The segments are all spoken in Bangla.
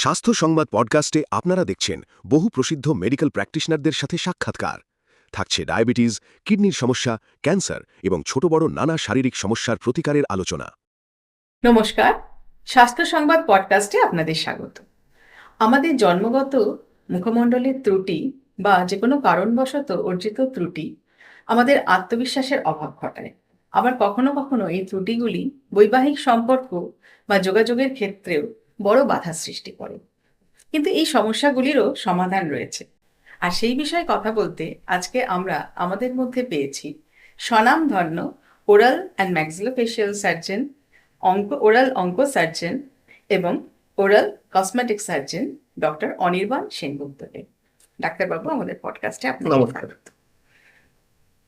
স্বাস্থ্য সংবাদ পডকাস্টে আপনারা দেখছেন বহু প্রসিদ্ধ মেডিকেল প্র্যাকটিশনারদের সাথে সাক্ষাৎকার। থাকছে ডায়াবেটিস, কিডনির সমস্যা, ক্যান্সার এবং ছোট বড় নানা শারীরিক সমস্যার প্রতিকারের আলোচনা। নমস্কার, স্বাস্থ্য সংবাদ পডকাস্টে আপনাদের স্বাগত। আমাদের জন্মগত মুখমণ্ডলের ত্রুটি বা যে কোনো কারণবশত অর্জিত ত্রুটি আমাদের আত্মবিশ্বাসের অভাব ঘটায়। আবার কখনো কখনো এই ত্রুটিগুলি বৈবাহিক সম্পর্ক বা যোগাযোগের ক্ষেত্রেও বড় বাধা সৃষ্টি করে। কিন্তু এই সমস্যাগুলিরও সমাধান রয়েছে, আর সেই বিষয়ে কথা বলতে আজকে আমরা আমাদের মধ্যে পেয়েছি স্বনামধন্য oral and maxillofacial surgeon, oral onco surgeon এবং oral cosmetic surgeon doctor Anirban সেনগুপ্তকে। ডাক্তারবাবু, আমাদের পডকাস্টে আপনাকে নমস্কার। স্বাগত।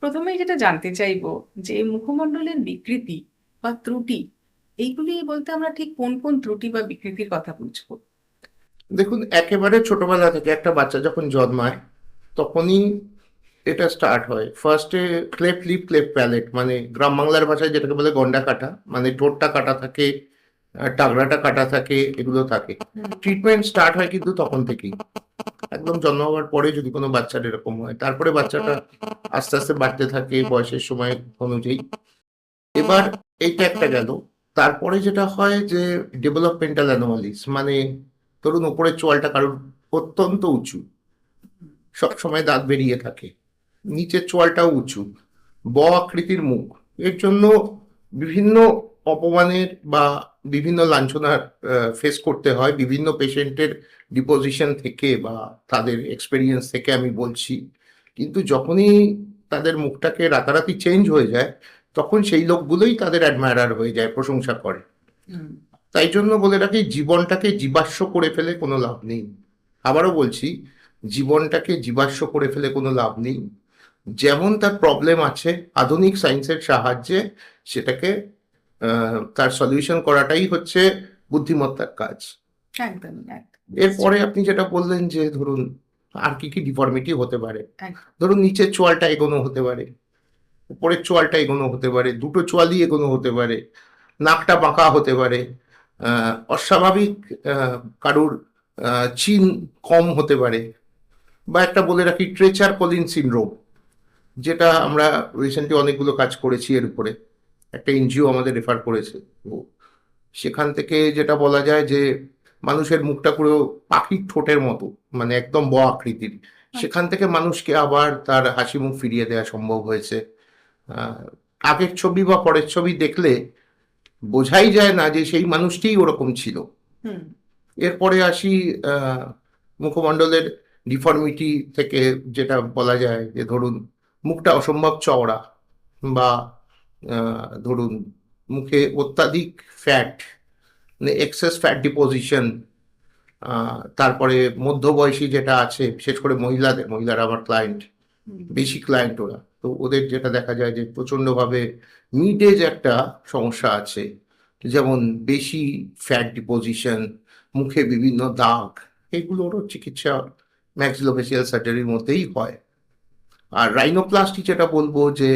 প্রথমেই যেটা জানতে চাইবো যে মুখমণ্ডলের বিকৃতি বা ত্রুটি, এইগুলি বলতে আমরা ঠিক কোন কোন ত্রুটি বা বিকৃতির কথা বুঝবো? দেখুন, একেবারে ছোটবেলা থেকে একটা বাচ্চা যখন জন্মায় তখনই এটা স্টার্ট হয়। ফার্স্টে ক্লেপ লিপ, ক্লেপ প্যালেট, মানে গ্রাম বাংলার ভাষায় যেটাকে বলে গন্ডা কাটা, মানে ঠোঁটটা কাটা থাকে, টাগরাটা কাটা থাকে, এগুলো থাকে। ট্রিটমেন্ট স্টার্ট হয় কিন্তু তখন থেকেই, একদম জন্ম হওয়ার পরে যদি কোনো বাচ্চার এরকম হয়, তারপরে বাচ্চাটা আস্তে আস্তে বাড়তে থাকে বয়সের সময় অনুযায়ী। এবার এইটা একটা গেল। তারপরে যেটা হয় যে ডেভেলপমেন্টাল অ্যানোমালিস, মানে ধরুন উপরের চোয়ালটা কারোর অত্যন্ত উঁচু, সবসময় দাঁত বেরিয়ে থাকে, নিচের চোয়ালটাও উঁচু, আকৃতির মুখ, এর জন্য বিভিন্ন অপমানের বা বিভিন্ন লাঞ্ছনার ফেস করতে হয় বিভিন্ন পেশেন্টের ডিপোজিশন থেকে বা তাদের এক্সপেরিয়েন্স থেকে আমি বলছি। কিন্তু যখনই তাদের মুখটাকে রাতারাতি চেঞ্জ হয়ে যায় তখন সেই লোকগুলোই তাদের অ্যাডমায়ারার হয়ে যায়, প্রশংসা করে। তাই জন্য বলে রাখি, জীবনটাকে জীবাশ্ম করে ফেলে কোনো লাভ নেই। আবারও বলছি, জীবনটাকে জীবাশ্ম করে ফেলে কোনো লাভ নেই। যেমন তার প্রবলেম আছে, আধুনিক সায়েন্সের সাহায্যে সেটাকে তার সলিউশন করাটাই হচ্ছে বুদ্ধিমত্তার কাজ। একদম একদম। এরপরে আপনি যেটা বললেন যে ধরুন আর কি কি ডিফর্মিটি হতে পারে, ধরুন নিচের চোয়ালটা এগোনো হতে পারে, উপরের চোয়ালটা এগোনো হতে পারে, দুটো চোয়ালই এগোনো হতে পারে, নাকটা বাঁকা হতে পারে, অস্বাভাবিক কারুর চিন কম হতে পারে, বা একটা বলে রাখি ট্রেচার কলিন সিনড্রোম, যেটা আমরা রিসেন্টলি অনেকগুলো কাজ করেছি এর উপরে। একটা এনজিও আমাদের রেফার করেছে, তো সেখান থেকে যেটা বলা যায় যে মানুষের মুখটা পুরো পাখির ঠোঁটের মতো, মানে একদম আকৃতির, সেখান থেকে মানুষকে আবার তার হাসি মুখ ফিরিয়ে দেওয়া সম্ভব হয়েছে। আগের ছবি বা পরের ছবি দেখলে বোঝাই যায় না যে সেই মানুষটিই ওরকম ছিল। এরপরে আসি মুখমণ্ডলের ডিফর্মিটি থেকে, যেটা বলা যায় যে ধরুন মুখটা অসম্ভব চওড়া, বা ধরুন মুখে অত্যাধিক ফ্যাট, মানে এক্সেস ফ্যাট ডিপোজিশন। তারপরে মধ্যবয়সী যেটা আছে, বিশেষ করে মহিলারা আমার ক্লায়েন্ট, বেশি ক্লায়েন্ট ওরা, তো ওদের যেটা দেখা যায় যে প্রচণ্ডভাবে মিড এজ একটা সমস্যা আছে, যেমন বেশি ফ্যাট ডিপোজিশন, মুখে বিভিন্ন দাগ, এগুলোরও চিকিৎসা ম্যাক্সিলোফেশিয়াল সার্জারির মধ্যেই হয়। আর রাইনোপ্লাস্টি যেটা বলবো, যে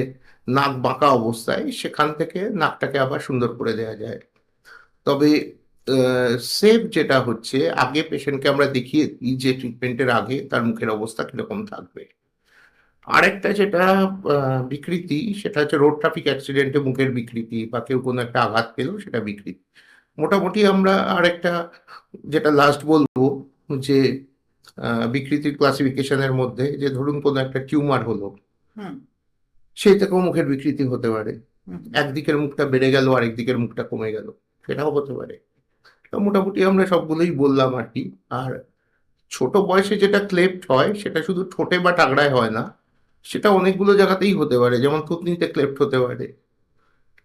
নাক বাঁকা অবস্থায় সেখান থেকে নাকটাকে আবার সুন্দর করে দেওয়া যায়। তবে সেভ যেটা হচ্ছে, আগে পেশেন্টকে আমরা দেখিয়ে দিই যে ট্রিটমেন্টের আগে তার মুখের অবস্থা কিরকম থাকবে। আরেকটা যেটা বিকৃতি, সেটা হচ্ছে রোড ট্রাফিক অ্যাক্সিডেন্টে মুখের বিকৃতি, বা কেউ কোনো একটা আঘাত পেল সেটা বিকৃতি। মোটামুটি আমরা আরেকটা যেটা লাস্ট বলবো, যে বিকৃতির ক্লাসিফিকেশনের মধ্যে, যে ধরুন কোনো একটা টিউমার হলো, সেই থেকেও মুখের বিকৃতি হতে পারে। একদিকের মুখটা বেড়ে গেল, আরেক দিকের মুখটা কমে গেল, সেটাও হতে পারে। তো মোটামুটি আমরা সবগুলোই বললাম আর কি। আর ছোট বয়সে যেটা ক্লেফট হয় সেটা শুধু ঠোঁটে বা টাগড়ায় হয় না, সেটা অনেকগুলো জায়গাতেই হতে পারে। যেমন থুতনিতে ক্লেফট হতে পারে,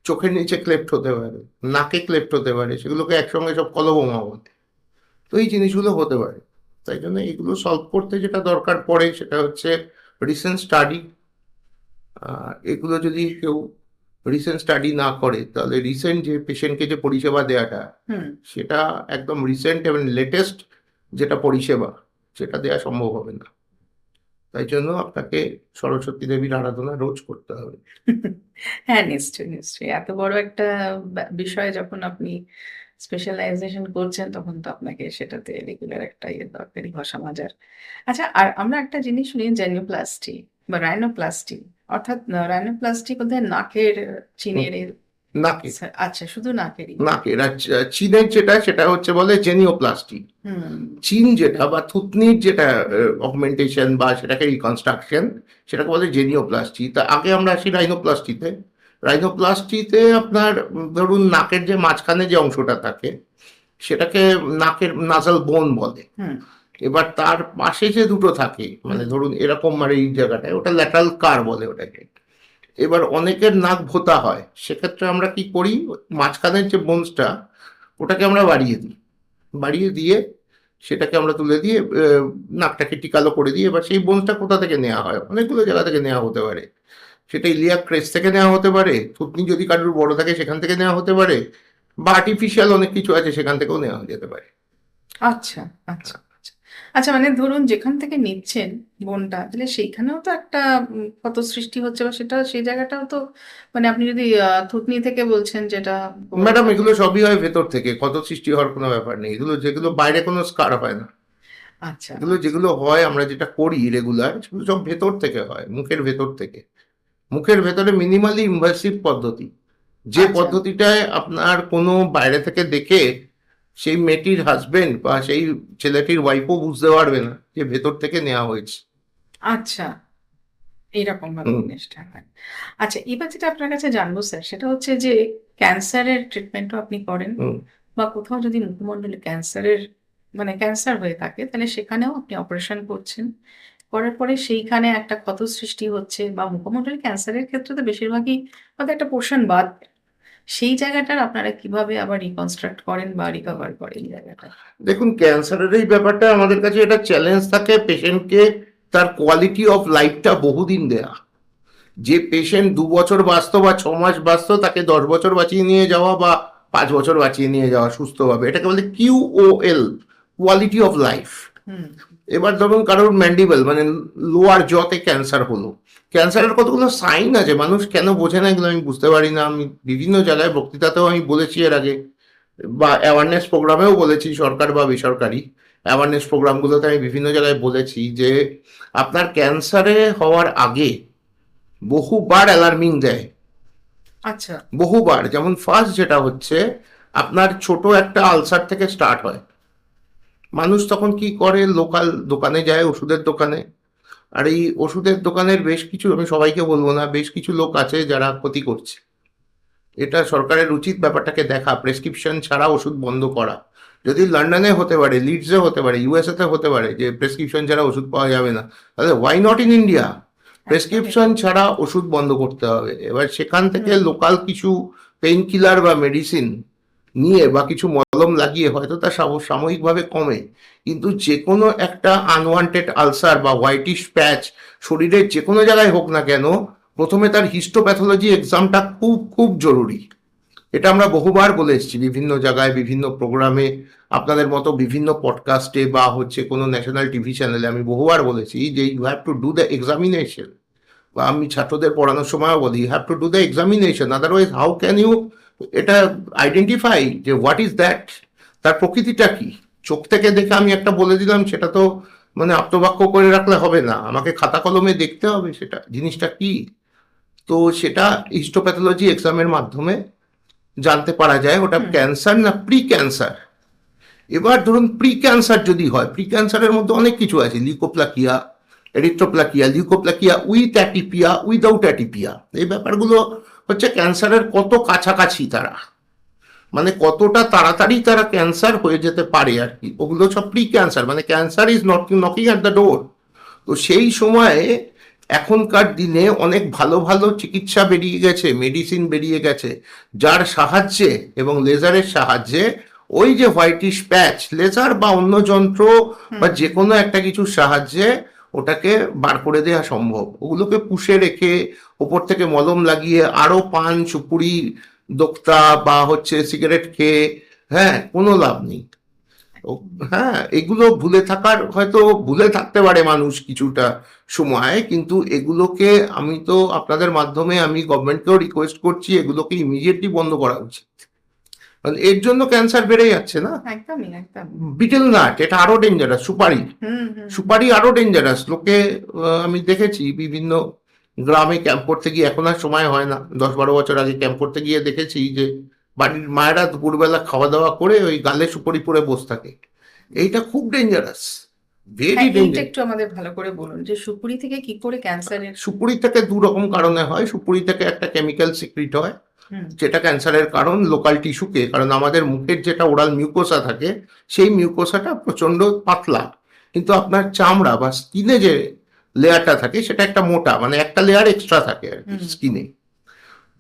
চোখের নিচে ক্লেফট হতে পারে, নাকে ক্লেফট হতে পারে, সেগুলোকে একসঙ্গে সব কলবোমা বলে। তো এই জিনিসগুলো হতে পারে। তাই জন্য এগুলো সলভ করতে যেটা দরকার পড়ে সেটা হচ্ছে রিসেন্ট স্টাডি। এগুলো যদি কেউ রিসেন্ট স্টাডি না করে, তাহলে রিসেন্ট যে পেশেন্টকে যে পরিষেবা দেওয়াটা, সেটা একদম রিসেন্ট এবং লেটেস্ট যেটা পরিষেবা, সেটা দেওয়া সম্ভব হবে না। তাই জন্য আপনাকে সরস্বতী দেবীর আরাধনা রোজ করতে হবে। হ্যাঁ, নিশ্চয়ই নিশ্চয়ই। এত বড় একটা বিষয় যখন আপনি স্পেশালাইজেশন করছেন তখন তো আপনাকে সেটাতে রেগুলার একটা দরকারি ঘষা মাজার। আচ্ছা, আর আমরা একটা জিনিস শুনি জেনিওপ্লাস্টি বা রাইনোপ্লাস্টি, অর্থাৎ রাইনোপ্লাস্টি বোধহয় নাকের চিনের নাকে আচ্ছা, শুধু নাকেরই। নাকের আর চীনের সেটা হচ্ছে বলে জেনিওপ্লাস্টি। হুম। চীন যেটা বা থুতনির যেটা অগমেন্টেশন বা সেটাকে রিকনস্ট্রাকশন, সেটাকে বলে জেনিওপ্লাস্টি। তা আগে আমরা আসি রাইনোপ্লাস্টিতে। রাইনোপ্লাস্টিতে আপনার ধরুন নাকের যে মাঝখানে যে অংশটা থাকে সেটাকে নাকের নাসাল বোন বলে। হুম। এবার তার পাশে যে দুটো থাকে মানে ধরুন এরকম মানে এই জায়গাটায় ওটা ল্যাটারাল কার বলে ওটাকে। এবার অনেকের নাক ভোঁতা হয়, সেক্ষেত্রে আমরা কি করি, মাঝখানের যে বোনসটা ওটাকে আমরা বাড়িয়ে দিয়ে সেটাকে আমরা তুলে দিয়ে নাকটাকে টিকালো করে দিই। এবার সেই বোনসটা কোথা থেকে নেওয়া হয়, অনেকগুলো জায়গা থেকে নেওয়া হতে পারে। সেটা ইলিয়াক ক্রেস্ট থেকে নেওয়া হতে পারে, থুতনি যদি কারোর বড় থাকে সেখান থেকে নেওয়া হতে পারে, বা আর্টিফিশিয়াল অনেক কিছু আছে সেখান থেকেও নেওয়া যেতে পারে। আচ্ছা, আচ্ছা, আচ্ছা। আচ্ছা, মানে ধরুন যেখান থেকে নিচ্ছেন বোনটা, তাহলে সেইখানেও তো একটা ক্ষত সৃষ্টি হচ্ছে, বা সেটা সেই জায়গাটাও তো, মানে আপনি যদি থুতনি থেকে বলছেন যেটা বড় ম্যাডাম থাকে। এগুলো সবই হয় ভেতর থেকে, ক্ষত সৃষ্টি হওয়ার কোনো ব্যাপার নেই। এগুলো যেগুলো বাইরে কোনো স্কার হয় না, আচ্ছা, এগুলো যেগুলো হয় আমরা যেটা করি রেগুলার সেগুলো সব ভেতর থেকে হয়, মুখের ভেতর থেকে। মুখের ভেতরে মিনিমালি ইনভাসিভ পদ্ধতি, যে আচ্ছা, পদ্ধতিটায় আপনার কোনো বাইরে থেকে দেখে সেই মেয়েটির হাজবেন্ড বা সেই ছেলেটির ওয়াইফও বুঝতে পারবে না যে ভেতর থেকে নেওয়া হয়েছে। আচ্ছা, এইরকম ভাবে হুম, জিনিসটা হয়। আচ্ছা, এবার যেটা আপনার কাছে জানবো স্যার, সেটা হচ্ছে যে ক্যান্সারের ট্রিটমেন্টও আপনি করেন, হুম। বা কোথাও যদি মুখমণ্ডলে ক্যান্সারের, মানে ক্যান্সার হয়ে থাকে, তাহলে সেখানেও আপনি অপারেশন করছেন। করার পরে সেইখানে একটা ক্ষত সৃষ্টি হচ্ছে, বা মুখমণ্ডলে ক্যান্সারের ক্ষেত্রে তো বেশিরভাগই হয়তো একটা পোর্শন বাদ, সেই জায়গাটার আপনারা কিভাবে আবার রিকনস্ট্রাক্ট করেন বা রিকভার করেন জায়গাটা? দেখুন ক্যান্সারের এই ব্যাপারটা আমাদের কাছে এটা চ্যালেঞ্জ থাকে পেশেন্টকে তার কোয়ালিটি অফ লাইফটা বহুদিন দেয়া। যে পেশেন্ট 2 বছর বাঁচত বা 6 মাস বাঁচত তাকে 10 বছর বাঁচিয়ে নিয়ে যাওয়া বা 5 বছর বাঁচিয়ে নিয়ে যাওয়া সুস্থভাবে, এটাকে বলে QOL, কোয়ালিটি অফ লাইফ। হুম। এবার ধরুন কারোর ম্যান্ডিবল মানে লোয়ার জতে ক্যান্সার হলো, ক্যান্সারের কতগুলো সাইন আছে মানুষ কেন বোঝে না এগুলো আমি বুঝতে পারি না। আমি বিভিন্ন জায়গায় বক্তৃতাতেও আমি বলেছি এর আগে, বা অ্যাওয়ারনেস প্রোগ্রামেও বলেছি, সরকার বা বেসরকারি অ্যাওয়ারনেস প্রোগ্রামগুলোতে আমি বিভিন্ন জায়গায় বলেছি যে আপনার ক্যান্সারে হওয়ার আগে বহুবার অ্যালার্মিং দেয়, আচ্ছা। বহুবার। যেমন ফার্স্ট যেটা হচ্ছে আপনার ছোট একটা আলসার থেকে স্টার্ট হয়, মানুষ তখন কি করে লোকাল দোকানে যায়, ওষুধের দোকানে। আর এই ওষুধের দোকানের বেশ কিছু, আমি সবাইকে বলবো না, বেশ কিছু লোক আছে যারা ক্ষতি করছে। এটা সরকারের উচিত ব্যাপারটাকে দেখা, প্রেসক্রিপশন ছাড়া ওষুধ বন্ধ করা। যদি লন্ডনে হতে পারে, লিডসে হতে পারে, ইউএসএ তে হতে পারে যে প্রেসক্রিপশন ছাড়া ওষুধ পাওয়া যাবে না, তাহলে why not in India? Prescription ছাড়া ওষুধ বন্ধ করতে হবে। এবার সেখান থেকে হুম। লোকাল কিছু পেইন কিলার বা মেডিসিন নিয়ে বা কিছু মলম লাগিয়ে হয়তো তা সাময়িকভাবে কমে, কিন্তু যে কোনো একটা আনওয়ান্টেড আলসার বা হোয়াইটিশ প্যাচ শরীরের যে কোনো জায়গায় হোক না কেন, প্রথমে তার হিস্টোপ্যাথোলজি এক্সামটা খুব খুব জরুরি। এটা আমরা বহুবার বলে এসেছি বিভিন্ন জায়গায়, বিভিন্ন প্রোগ্রামে, আপনাদের মতো বিভিন্ন পডকাস্টে বা হচ্ছে কোনো ন্যাশনাল টিভি চ্যানেলে আমি বহুবার বলেছি যে you have to do the examination. বা আমি ছাত্রদের পড়ানোর সময়ও বলি you have to do the examination, otherwise how can you এটা আইডেন্টিফাই যে হোয়াট ইজ দ্যাট, তার প্রকৃতিটা কি। চোখ থেকে দেখে আমি একটা বলে দিলাম সেটা তো মানে আপ্তবাক্য করে রাখলে হবে না, আমাকে খাতা কলমে দেখতে হবে সেটা জিনিসটা কি। তো সেটা হিস্টোপ্যাথোলজি এক্সামের মাধ্যমে জানতে পারা যায় ওটা হুম। ক্যান্সার না প্রি ক্যান্সার। এবার ধরুন প্রি ক্যান্সার যদি হয়, প্রি ক্যান্সারের মধ্যে অনেক কিছু আছে, leukoplakia, erythroplakia, leukoplakia with atypia, without atypia. এই ব্যাপারগুলো হচ্ছে ক্যান্সারের কত কাছাকাছি তারা, মানে কতটা তাড়াতাড়ি তারা ক্যান্সার হয়ে যেতে পারে আর কি, ওগুলো সব প্রি ক্যান্সার, মানে cancer is knocking at the door. তো সেই সময়ে এখনকার দিনে অনেক ভালো ভালো চিকিৎসা বেরিয়ে গেছে, মেডিসিন বেরিয়ে গেছে, যার সাহায্যে এবং লেজারের সাহায্যে ওই যে হোয়াইটিশ প্যাচ, লেজার বা অন্য যন্ত্র বা যে কোনো একটা কিছুর সাহায্যে ওটাকে বার করে দেওয়া সম্ভব। ওগুলোকে পুষে রেখে ওপর থেকে মলম লাগিয়ে আরো পান সুপুরি দোক্তা বা হচ্ছে সিগারেট খেয়ে, হ্যাঁ, কোনো লাভ নেই। হ্যাঁ, এগুলো হয়তো ভুলে থাকতে পারে মানুষ কিছুটা সময়, কিন্তু এগুলোকে আমি তো আপনাদের মাধ্যমে আমি গভর্নমেন্টকেও রিকোয়েস্ট করছি এগুলোকে ইমিডিয়েটলি বন্ধ করা উচিত। কারণ এর জন্য ক্যান্সার বেড়ে যাচ্ছে না। একদমই একদম। বিটেল নাট এটা আরো ডেঞ্জারাস, সুপারি হুম হুম। সুপারি আরো ডেঞ্জারাস। লোকে আমি দেখেছি বিভিন্ন গ্রামে ক্যাম্প করতে গিয়ে, এখন আর সময় হয় না, 10-12 বছর আগে ক্যাম্প করতে গিয়ে দেখেছি যে বাড়ির মায়েরা দুপুরবেলা খাওয়া দাওয়া করে ওই গালে সুপারি পরে বসে থাকে। এইটা খুব ডেঞ্জারাস, ভেরি হ্যাঁ, এইটা ডেঞ্জারাস। একটু আমাদের ভালো করে বলুন যে সুপুরি থেকে কি করে ক্যান্সারের। সুপুরি থেকে দু রকম কারণে হয়। সুপুরি থেকে একটা কেমিক্যাল সিক্রিট হয় হুম যেটা ক্যান্সারের কারণ লোকাল টিস্যুকে, কারণ আমাদের মুখের যেটা ওরাল মিউকোসা থাকে সেই মিউকোসাটা প্রচন্ড পাতলা, কিন্তু আপনার চামড়া বা স্কিনে যে লেয়ারটা থাকে সেটা একটা মোটা, মানে একটা লেয়ার এক্সট্রা থাকে আর কি হুম। স্কিনে।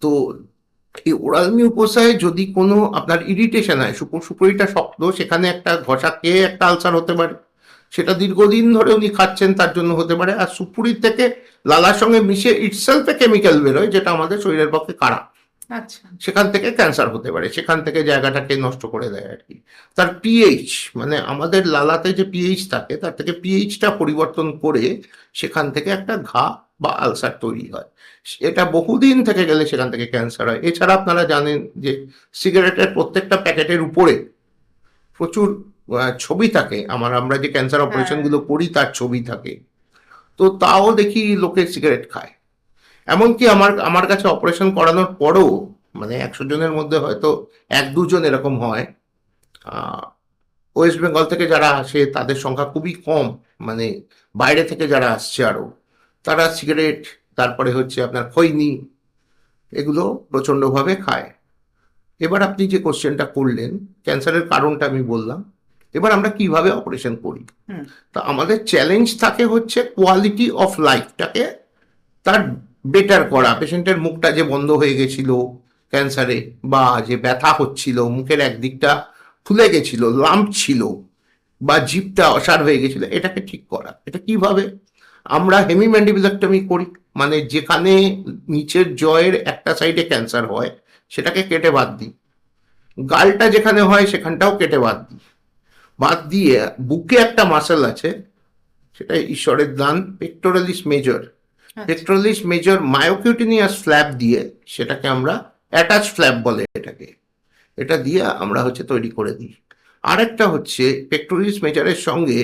তো এই ওরাল মিউকোসায় যদি কোনো আপনার ইরিটেশন হয়, সুপুরিটা শক্ত, সেখানে একটা ঘষা খেয়ে একটা আলসার হতে পারে, সেটা দীর্ঘদিন ধরে উনি খাচ্ছেন তার জন্য হতে পারে। আর সুপুরির থেকে লালার সঙ্গে মিশে ইটসেলফে কেমিক্যাল বেরোয় যেটা আমাদের শরীরের পক্ষে খারাপ, আচ্ছা। সেখান থেকে ক্যান্সার হতে পারে, সেখান থেকে জায়গাটাকে নষ্ট করে দেয় আর কি। তার পিএইচ, মানে আমাদের লালাতে যে পিএইচ থাকে তার থেকে পিএইচটা পরিবর্তন করে সেখান থেকে একটা ঘা বা আলসার তৈরি হয়। এটা বহুদিন থেকে গেলে সেখান থেকে ক্যান্সার হয়। এছাড়া আপনারা জানেন যে সিগারেটের প্রত্যেকটা প্যাকেটের উপরে প্রচুর ছবি থাকে, আমরা যে ক্যান্সার অপারেশন গুলো করি তার ছবি থাকে, তো তাও দেখি লোকে সিগারেট খায়। এমনকি আমার কাছে অপারেশন করানোর পরও, মানে 100 জনের মধ্যে হয়তো 1-2 জন এরকম হয়। ওয়েস্ট বেঙ্গল থেকে যারা আসে তাদের সংখ্যা খুবই কম, মানে বাইরে থেকে যারা আসছে আরো, তারা সিগারেট, তারপরে হচ্ছে আপনার খৈনি, এগুলো প্রচন্ডভাবে খায়। এবার আপনি যে কোশ্চেনটা করলেন, ক্যান্সারের কারণটা আমি বললাম, এবার আমরা কিভাবে অপারেশন করি। হুম তা আমাদের চ্যালেঞ্জ থাকে হচ্ছে কোয়ালিটি অফ লাইফটাকে তার বেটার করা। পেশেন্টের মুখটা যে বন্ধ হয়ে গেছিল ক্যান্সারে, বা যে ব্যথা হচ্ছিল, মুখের একদিকটা ফুলে গেছিল, লাম্প ছিল, বা জিভটা অসাড় হয়ে গেছিল, এটাকে ঠিক করা। এটা কিভাবে? আমরা হেমিম্যান্ডিবুলেক্টমি করি, মানে যেখানে নিচের জয়ের একটা সাইডে ক্যান্সার হয় সেটাকে কেটে বাদ দিই, গালটা যেখানে হয় সেখানটাও কেটে বাদ দিই, বাদ দিয়ে বুকে একটা মাসেল আছে, সেটা ঈশ্বরের দান, পেক্টোরালিস মেজর। আচ্ছা। পেক্টোরালিস মেজর মায়োকিউটিনিয়াস ফ্ল্যাপ দিয়ে, সেটাকে আমরা অ্যাটাচ ফ্ল্যাপ বলে এটাকে, এটা দিয়ে আমরা হচ্ছে তৈরি করে দিই। আরেকটা হচ্ছে পেক্টোরালিস মেজরের সঙ্গে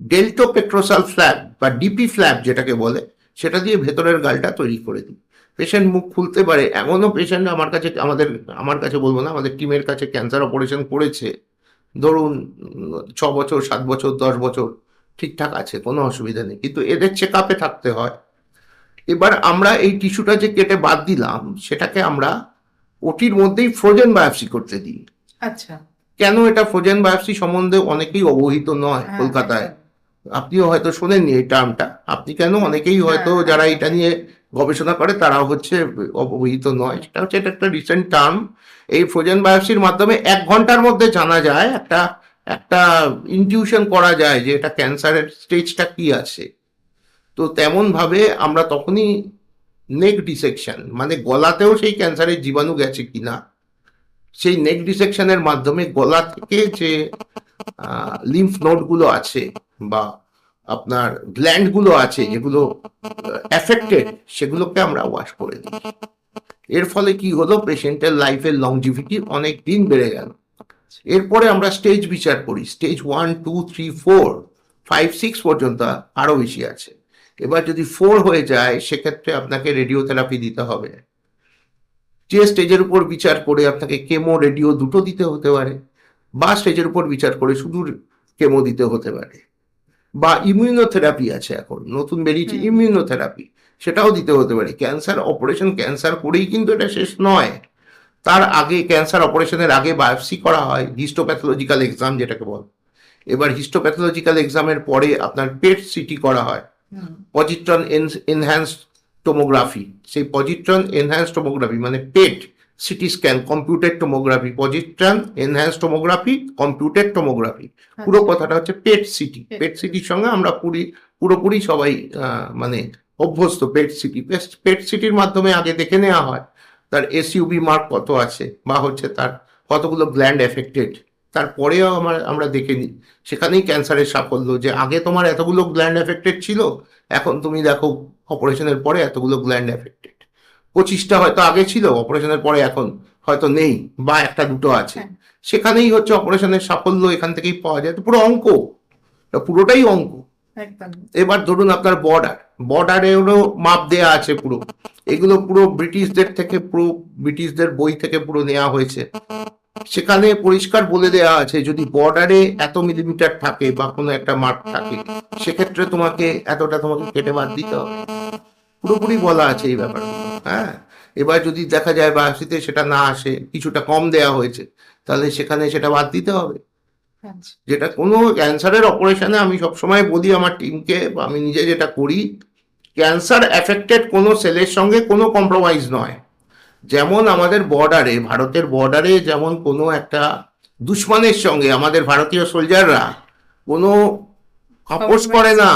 ডেল্টো পেক্ট্রোসাল ফ্ল্যাপ বা ডিপি ফ্ল্যাপ যেটাকে বলে, সেটা দিয়ে ভেতরের গালটা তৈরি করে দিই। পেশেন্ট মুখ খুলতে পারে। এমনও পেশেন্ট আমার কাছে বলবো না, আমাদের টিমের কাছে ক্যান্সার অপারেশন করেছে, ধরুন 6 বছর, 7 বছর, 10 বছর ঠিকঠাক আছে, কোনো অসুবিধা নেই, কিন্তু এদের চেক আপে থাকতে হয়। এবার আমরা এই টিস্যুটা যে কেটে বাদ দিলাম সেটাকে আমরা ওটির মধ্যেই ফ্রোজেন বায়োপসি করতে দিই। আচ্ছা। কেন এটা ফ্রোজেন বায়োপসি সম্বন্ধে অনেকেই অবহিত নয় হ্যাঁ, কলকাতায়, একদম। আপনিও হয়তো শোনেননি এই টার্মটা। আপনি কেন, অনেকেই হয়তো হ্যাঁ, যারা হ্যাঁ, এটা নিয়ে গবেষণা করে তারাও হচ্ছে অবহিত নয়। সেটা হচ্ছে, এটা একটা রিসেন্ট টার্ম। এই ফ্রোজেন বায়োপসির মাধ্যমে 1 ঘন্টার মধ্যে জানা যায়, একটা একটা ইনটিউশন করা যায় যে এটা ক্যান্সারের স্টেজটা কি আছে। তো তেমন ভাবে আমরা তখনই নেক ডিসেকশন, মানে গলাতেও সেই ক্যান্সারের জীবাণু গেছে কিনা, সেই নেক ডিসেকশনের মাধ্যমে গলা থেকে যে লিম্ফ নোডগুলো আছে বা আপনার গ্ল্যান্ডগুলো আছে যেগুলো অ্যাফেক্টেড, সেগুলোকে আমরা ওয়াশ করে দিই। এর ফলে কি হলো, পেশেন্টের লাইফের লংজিভিটি অনেক দিন বেড়ে গেল। এরপরে আমরা স্টেজ বিচার করি, স্টেজ 1, 2, 3, 4, 5, 6 পর্যন্ত আরো বেশি আছে। এবার যদি 4 হয়ে যায় সেক্ষেত্রে আপনাকে রেডিওথেরাপি দিতে হবে। যে স্টেজের উপর বিচার করে আপনাকে কেমো রেডিও দুটো দিতে হতে পারে, বা স্টেজের উপর বিচার করে শুধু কেমো দিতে হতে পারে, বা ইমিউনোথেরাপি আছে, এখন নতুন বেরিয়েছে ইমিউনোথেরাপি, সেটাও দিতে হতে পারে। ক্যান্সার অপারেশন, ক্যান্সার করেই কিন্তু এটা শেষ নয়। তার আগে, ক্যান্সার অপারেশনের আগে বায়োপসি করা হয়, হিস্টোপ্যাথোলজিক্যাল এক্সাম যেটাকে বল। এবার হিস্টোপ্যাথোলজিক্যাল এক্সামের পরে আপনার পেট সিটি করা হয়, পজিট্রন এনহ্যান্সড টোমোগ্রাফি। সেই পজিট্রন এনহ্যান্সড টোমোগ্রাফি মানে PET CT scan, computed tomography, positron enhanced tomography, computed tomography. পুরো কথাটা হচ্ছে পেট সিটি। পেট সিটির সঙ্গে আমরা পুরোপুরি সবাই মানে অভ্যস্ত। পেট সিটির মাধ্যমে আগে দেখে নেওয়া হয় তার এসইউবি মার্ক কত আছে, বা হচ্ছে তার কতগুলো গ্ল্যান্ড এফেক্টেড। তারপরেও আমরা দেখে নিই, সেখানেই ক্যান্সারের সাফল্য, যে আগে তোমার এতগুলো গ্ল্যান্ড এফেক্টেড ছিল, এখন তুমি দেখো অপারেশনের পরে এতগুলো গ্ল্যান্ড এফেক্টেড। 25টা হয়তো আগে ছিল, অপারেশনের পরে এখন হয়তো নেই বা একটা দুটো আছে, হ্যাঁ। সেখানেই হচ্ছে অপারেশনের সাফল্য এখান থেকেই পাওয়া যায়। তো পুরো অঙ্ক, এটা পুরোটাই অঙ্ক। একদম। এবার ধরুন আপনার বর্ডারেরও মাপ দেয়া আছে পুরো, এগুলো পুরো ব্রিটিশদের থেকে, পুরো ব্রিটিশদের বই থেকে পুরো নেওয়া হয়েছে। সেখানে পরিষ্কার বলে দেওয়া আছে যদি বর্ডারে এত মিলিমিটার থাকে বা কোনো একটা মার্ক থাকে, সেক্ষেত্রে তোমাকে এতটা তোমাকে কেটে বাদ দিতে হবে, পুরোপুরি বলা আছে এই ব্যাপারে। হ্যাঁ, এবার যদি দেখা যায় বায়োপসিতে সেটা না আসে, কিছুটা কম দেয়া হয়েছে, তাহলে সেখানে সেটা বাদ দিতে হবে। আচ্ছা। যেটা কোনো ক্যান্সারের অপারেশনে আমি সবসময় বলি আমার টিমকে, বা আমি নিজে যেটা করি, ক্যান্সার অ্যাফেক্টেড কোনো সেলের সঙ্গে কোনো কম্প্রোমাইজ নয়। যেমন আমাদের বর্ডারে, ভারতের বর্ডারে যেমন কোনো একটা দুশ্মনের সঙ্গে আমাদের ভারতীয় সোলজাররা কোনো আপোষ করে না,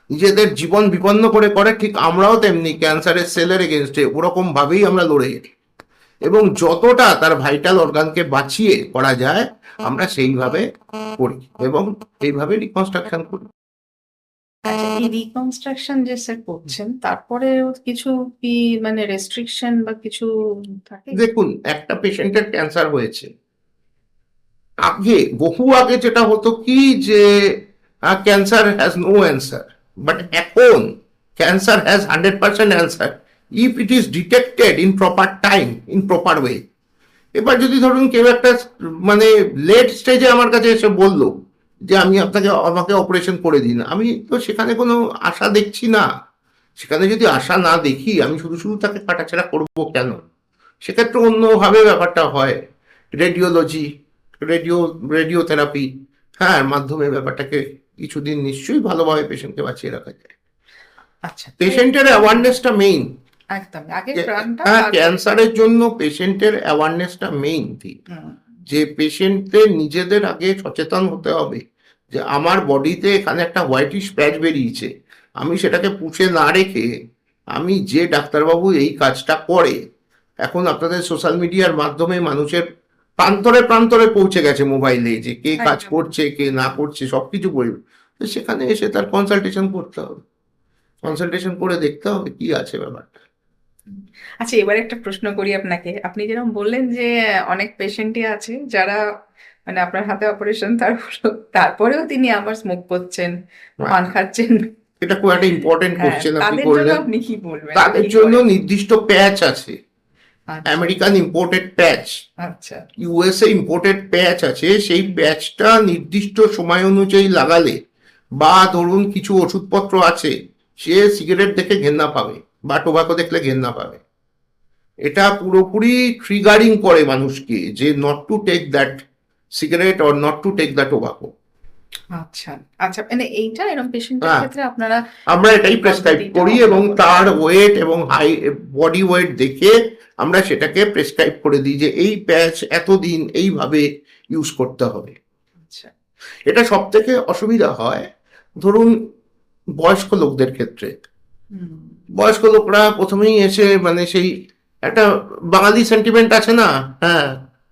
নিজেদের জীবন বিপন্ন করে করে, ঠিক আমরাও তেমনি ক্যান্সারের সেলের এগেনস্টে ওরকম ভাবেই আমরা লড়ে যাই, এবং যতটা তার ভাইটাল অর্গানকে বাঁচিয়ে করা যায় আমরা সেইভাবে করি এবং এইভাবে রিকনস্ট্রাকশন করি। আচ্ছা, এই রিকনস্ট্রাকশন যে স্যার করছেন, তারপরে কিছু কি মানে রেস্ট্রিকশন বা কিছু থাকে? দেখুন, একটা পেশেন্টের ক্যান্সার হয়েছে, আগে বহু আগে যেটা হতো কি যে cancer has no answer, but এখন cancer has 100% answer if it is detected in proper time, in proper way. এবার যদি ধরুন কেউ একটা মানে লেট স্টেজে আমার কাছে এসে বললো যে আমাকে অপারেশন করে দিন, আমি তো সেখানে কোনো আশা দেখছি না। সেখানে যদি আশা না দেখি, আমি শুধু শুধু তাকে কাটাছেড়া করবো কেন? সেক্ষেত্রে অন্যভাবে ব্যাপারটা হয়, রেডিওলজি, রেডিওথেরাপি, হ্যাঁ, মাধ্যমে ব্যাপারটাকে কিছুদিন নিশ্চয়ই ভালোভাবে পেশেন্টকে বাঁচিয়ে রাখা যায়। আচ্ছা, পেশেন্টের অ্যাওয়ারনেসটা মেইন। একদম আগে প্রাণটা হ্যাঁ, তারপরে- ক্যান্সারের জন্য পেশেন্টের অ্যাওয়ারনেসটা মেইন থিং। হুম, যে পেশেন্টদের নিজেদের আগে সচেতন হতে হবে যে আমার বডিতে এখানে একটা হোয়াইটিশ প্যাচ বেরিয়েছে, আমি সেটাকে পুষে না রেখে, আমি যে ডাক্তারবাবু এই কাজটা করে, এখন আপনাদের সোশ্যাল মিডিয়ার মাধ্যমে মানুষের প্রান্তরে প্রান্তরে পৌঁছে গেছে মোবাইলে, যে কে কাজ একদম। করছে কে না করছে সবকিছু বলবে। তো সেখানে এসে তার কনসালটেশন করতে হবে, কনসালটেশন করে দেখতে হবে কি আছে ব্যাপারটা। আচ্ছা, এবার একটা প্রশ্ন করি আপনাকে। আপনি যেরকম বললেন যে অনেক পেশেন্টই আছে যারা মানে আপনার হাতে অপারেশন তারপরেও তিনি আবার স্মোক করছেন, পান খাচ্ছেন। এটা খুব একটা ইম্পর্টেন্ট হ্যাঁ, কোশ্চেন আপনি তাদের জন্য করলেন। আপনি কি বলবেন? তাদের কি জন্য করেন? নির্দিষ্ট প্যাচ আছে, আচ্ছা, আমেরিকান ইম্পোর্টেড প্যাচ, আচ্ছা, ইউএসএ ইম্পোর্টেড প্যাচ আছে। সেই প্যাচটা নির্দিষ্ট সময় অনুযায়ী লাগালে, বা ধরুন কিছু ওষুধপত্র আছে, সে সিগারেট দেখে ঘেন্না পাবে বা টোবাকো দেখলে ঘেন্না পাবে, এটা পুরোপুরি ট্রিগারিং করে মানুষকে যে not to take that cigarette or not to take that tobacco. আচ্ছা, আচ্ছা, মানে এইটা এরকম পেশেন্টের হ্যাঁ, ক্ষেত্রে আপনারা আমরা এটাই প্রেসক্রাইব করি এবং তার ওয়েট এবং হাই বডি ওয়েট দেখে আমরা সেটাকে প্রেসক্রাইব করে দিই যে এই প্যাচ এতদিন এইভাবে ইউজ করতে হবে। আচ্ছা, এটা সব থেকে অসুবিধা হয় ধরুন বয়স্ক লোকদের ক্ষেত্রে। হুম, বয়স্ক লোকরা প্রথমেই এসে মানে সেই একটা বাঙালি সেন্টিমেন্ট আছে না, হ্যাঁ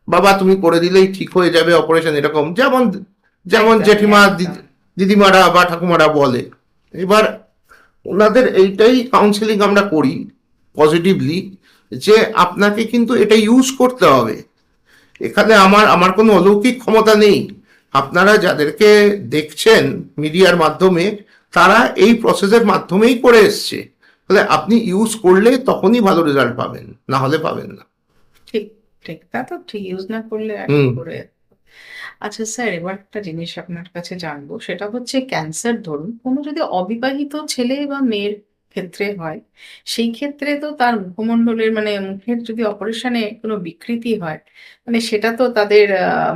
বাবা তুমি করে দিলেই ঠিক হয়ে যাবে অপারেশন, এরকম যেমন যেমন একদম, জেঠিমা একদম। দিদিমারা বা ঠাকুমারা বলে। এবার ওনাদের এইটাই কাউন্সিলিং আমরা করি পজিটিভলি, যে আপনাকে কিন্তু এটা ইউজ করতে হবে। এখানে আমার কোনো অলৌকিক ক্ষমতা নেই। আপনারা যাদেরকে দেখছেন মিডিয়ার মাধ্যমে, তারা এই প্রসেসের মাধ্যমেই করে এসছে, তাহলে আপনি ইউজ করলে তখনই ভালো রেজাল্ট পাবেন, না হলে পাবেন না। ঠিক, ঠিক, তা তো ঠিক, ইউজ না করলে হুম। করে। আচ্ছা স্যার, এবার একটা জিনিস আপনার কাছে জানবো, সেটা হচ্ছে ক্যান্সার ধরুন কোনো যদি অবিবাহিত ছেলে বা মেয়ের ক্ষেত্রে হয়, সেই ক্ষেত্রে তো তার মুখমণ্ডলের মানে মুখের যদি অপারেশনে কোনো বিকৃতি হয়, মানে সেটা তো তাদের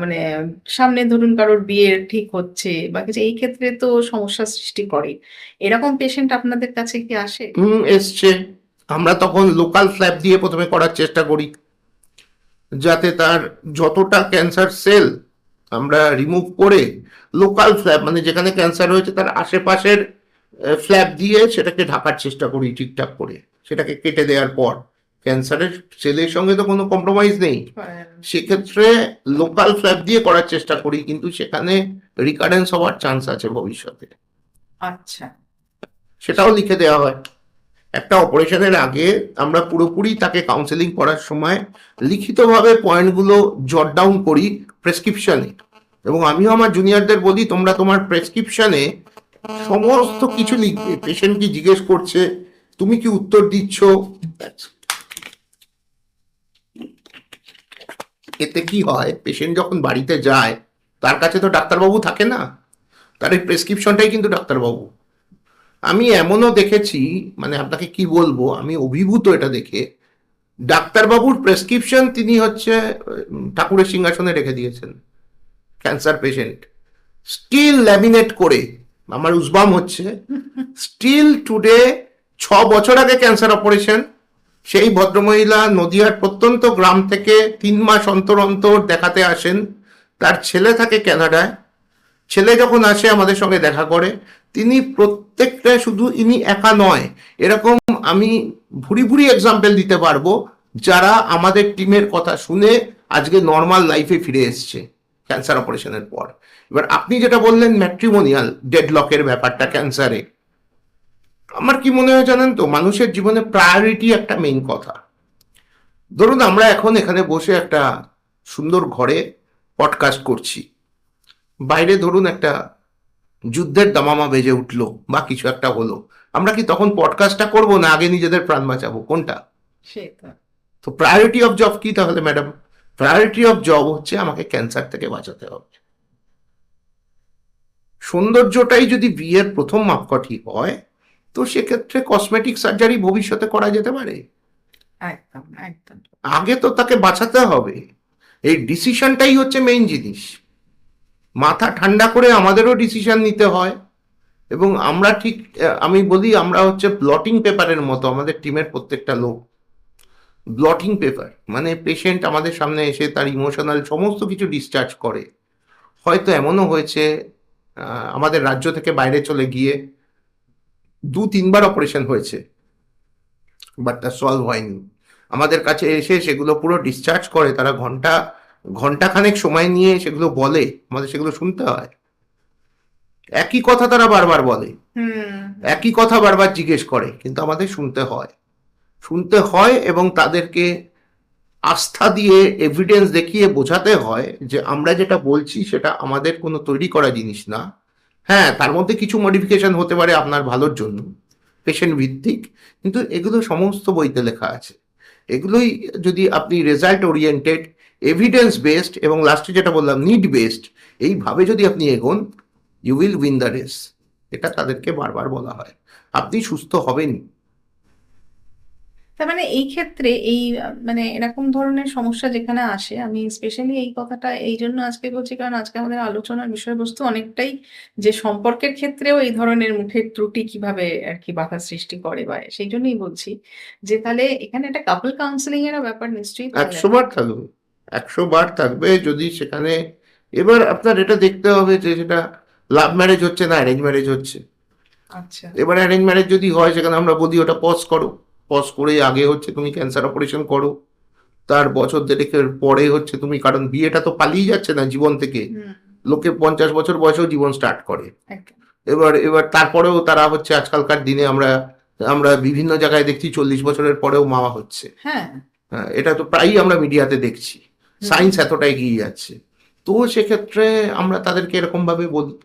মানে সামনে ধরুন কারোর বিয়ে ঠিক হচ্ছে বা কিছু, এই ক্ষেত্রে তো সমস্যা সৃষ্টি করে। এরকম পেশেন্ট আপনাদের কাছে কি আসে? এসছে। আমরা তখন লোকাল ফ্ল্যাপ দিয়ে প্রথমে করার চেষ্টা করি, যাতে তার যতটা ক্যান্সার সেল আমরা রিমুভ করে লোকাল ফ্ল্যাপ, মানে যেখানে ক্যান্সার হয়েছে তার আশেপাশের ফ্ল্যাপ দিয়ে সেটাকে ঢাকার চেষ্টা করি ঠিকঠাক করে। সেটাকে কেটে দেওয়ার পর ক্যান্সারের সেলের সঙ্গে তো কোনো কম্প্রোমাইজ নেই, সেক্ষেত্রে লোকাল ফ্ল্যাপ দিয়ে করার চেষ্টা করি, কিন্তু সেখানে রিকারেন্স হওয়ার চান্স আছে ভবিষ্যতে, আচ্ছা, সেটাও লিখে দেওয়া হয়। একটা অপারেশনের আগে আমরা পুরোপুরি তাকে কাউন্সেলিং করার সময় লিখিতভাবে পয়েন্টগুলো জট ডাউন করি প্রেসক্রিপশনে, এবং আমিও আমার জুনিয়রদের বলি তোমরা তোমার প্রেসক্রিপশনে সমস্ত কিছু লিখবে। পেশেন্ট কি জিজ্ঞেস করছে, তুমি কি উত্তর দিচ্ছ। এতে কি হয়, পেশেন্ট যখন বাড়িতে যায় তার কাছে তো ডাক্তারবাবু থাকে না, তার এই প্রেসক্রিপশনটাই কিন্তু ডাক্তারবাবু। আমি এমনও দেখেছি, মানে আপনাকে কি বলবো, আমি অভিভূত এটা দেখে। ডাক্তারবাবুর প্রেসক্রিপশন তিনি হচ্ছে ঠাকুরের সিংহাসনে রেখে দিয়েছেন, ক্যান্সার পেশেন্ট স্টিল ল্যামিনেট করে। আমার উসবাম হচ্ছে, স্টিল টুডে 6 বছর আগে ক্যান্সার অপারেশন, সেই ভদ্রমহিলা নদিয়ার প্রত্যন্ত গ্রাম থেকে 3 মাস অন্তর অন্তর দেখাতে আসেন। তার ছেলে থাকে কানাডায়, ছেলে যখন আসে আমাদের সঙ্গে দেখা করে, তিনি প্রত্যেকটা, শুধু ইনি একা নয়, এরকম আমি ভুরি ভুরি এক্সাম্পল দিতে পারবো যারা আমাদের টিমের কথা শুনে আজকে নর্মাল লাইফে ফিরে এসছে ক্যান্সার অপারেশনের পর। এবার আপনি যেটা বললেন ম্যাট্রিমোনিয়াল ডেডলকের ব্যাপারটা ক্যান্সারে, আমার কি মনে হয় জানেন তো, মানুষের জীবনে প্রায়োরিটি একটা মেইন কথা। ধরুন আমরা এখন এখানে বসে একটা সুন্দর ঘরে পডকাস্ট করছি, বাইরে ধরুন একটা যুদ্ধের দামামা বেজে উঠলো বা কিছু একটা হলো, আমরা কি তখন পডকাস্টটা করবো না আগে নিজেদের প্রাণ বাঁচাবো, কোনটা? সেটা তো প্রায়োরিটি অফ জব কি তাহলে ম্যাডাম? প্রায়োরিটি অফ জব হচ্ছে আমাকে ক্যান্সার থেকে বাঁচাতে হবে। সৌন্দর্যটাই যদি বিয়ের প্রথম মাপকাঠি হয়, তো সেক্ষেত্রে কসমেটিক সার্জারি ভবিষ্যতে করা যেতে পারে। একদম একদম। আগে তো তাকে বাঁচাতে হবে, এই ডিসিশনটাই হচ্ছে মেইন জিনিস। মাথা ঠান্ডা করে আমাদেরও ডিসিশন নিতে হয়, এবং আমরা ঠিক, আমি বলি আমরা হচ্ছে ব্লটিং পেপারের মতো, আমাদের টিমের প্রত্যেকটা লোক ব্লটিং পেপার। মানে পেশেন্ট আমাদের সামনে এসে তার ইমোশনাল সমস্ত কিছু ডিসচার্জ করে। হয়তো এমনও হয়েছে আমাদের রাজ্য থেকে বাইরে চলে গিয়ে 2-3 বার অপারেশন হয়েছে, বাট তা সলভ হয়নি। আমাদের কাছে এসে সেগুলো পুরো ডিসচার্জ করে, তারা ঘন্টাখানেক সময় নিয়ে সেগুলো বলে, আমাদের সেগুলো শুনতে হয়। একই কথা তারা বারবার বলে, একই কথা বারবার জিজ্ঞেস করে, কিন্তু আমাদের শুনতে হয় এবং তাদেরকে আস্থা দিয়ে এভিডেন্স দেখিয়ে বোঝাতে হয় যে আমরা যেটা বলছি সেটা আমাদের কোনো তৈরি করা জিনিস না। হ্যাঁ, তার মধ্যে কিছু মডিফিকেশন হতে পারে আপনার ভালোর জন্য, পেশেন্ট ভিত্তিক, কিন্তু এগুলো সমস্ত বইতে লেখা আছে। এগুলোই যদি আপনি রেজাল্ট ওরিয়েন্টেড, এভিডেন্স বেসড এবং লাস্টে যেটা বললাম নিড বেসড, এইভাবে যদি আপনি এগোন, you will win the race. এটা তাদেরকে বারবার বলা হয়, আপনি সুস্থ হবেন। তার মানে এই ক্ষেত্রে এই মানে এরকম ধরনের সমস্যা যেখানে আসে, আমি স্পেশালি এই কথাটা এই জন্য আজকে বলছি কারণ আজকে আমাদের আলোচনার বিষয়বস্তু অনেকটাই যে সম্পর্কের ক্ষেত্রেও এই ধরনের মুখের ত্রুটি কিভাবে আর কি বাধা সৃষ্টি করে, বা সেই জন্যই বলছি যে তাহলে এখানে একটা কাপল কাউন্সিলিং এরও ব্যাপার নিশ্চয়ই তাহলে 100 বার থাকবে, 100 বার থাকবে। যদি সেখানে, এবার আপনার এটা দেখতে হবে যে সেটা লাভ ম্যারেজ হচ্ছে না অ্যারেঞ্জ ম্যারেজ হচ্ছে। আচ্ছা এবার অ্যারেঞ্জ ম্যারেজ যদি হয়, সেখানে আমরা বলি ওটা পজ করো, পজ করে আগে হচ্ছে তুমি ক্যান্সার অপারেশন করো, তার বছর দেড়েকের পরে হচ্ছে তুমি, কারণ বিয়েটা তো পালিয়ে যাচ্ছে না জীবন থেকে, লোকে 50 বছর বয়সেও জীবন স্টার্ট করে। একদম। এবার তারপরেও তারা হচ্ছে, আজকালকার দিনে আমরা বিভিন্ন জায়গায় দেখছি 40 বছরের পরেও মা হচ্ছে। হ্যাঁ হ্যাঁ, এটা তো প্রায়ই আমরা মিডিয়াতে দেখছি, সায়েন্স এতটা এগিয়ে যাচ্ছে। তো সেক্ষেত্রে আমরা তাদেরকে এরকম ভাবে বলি।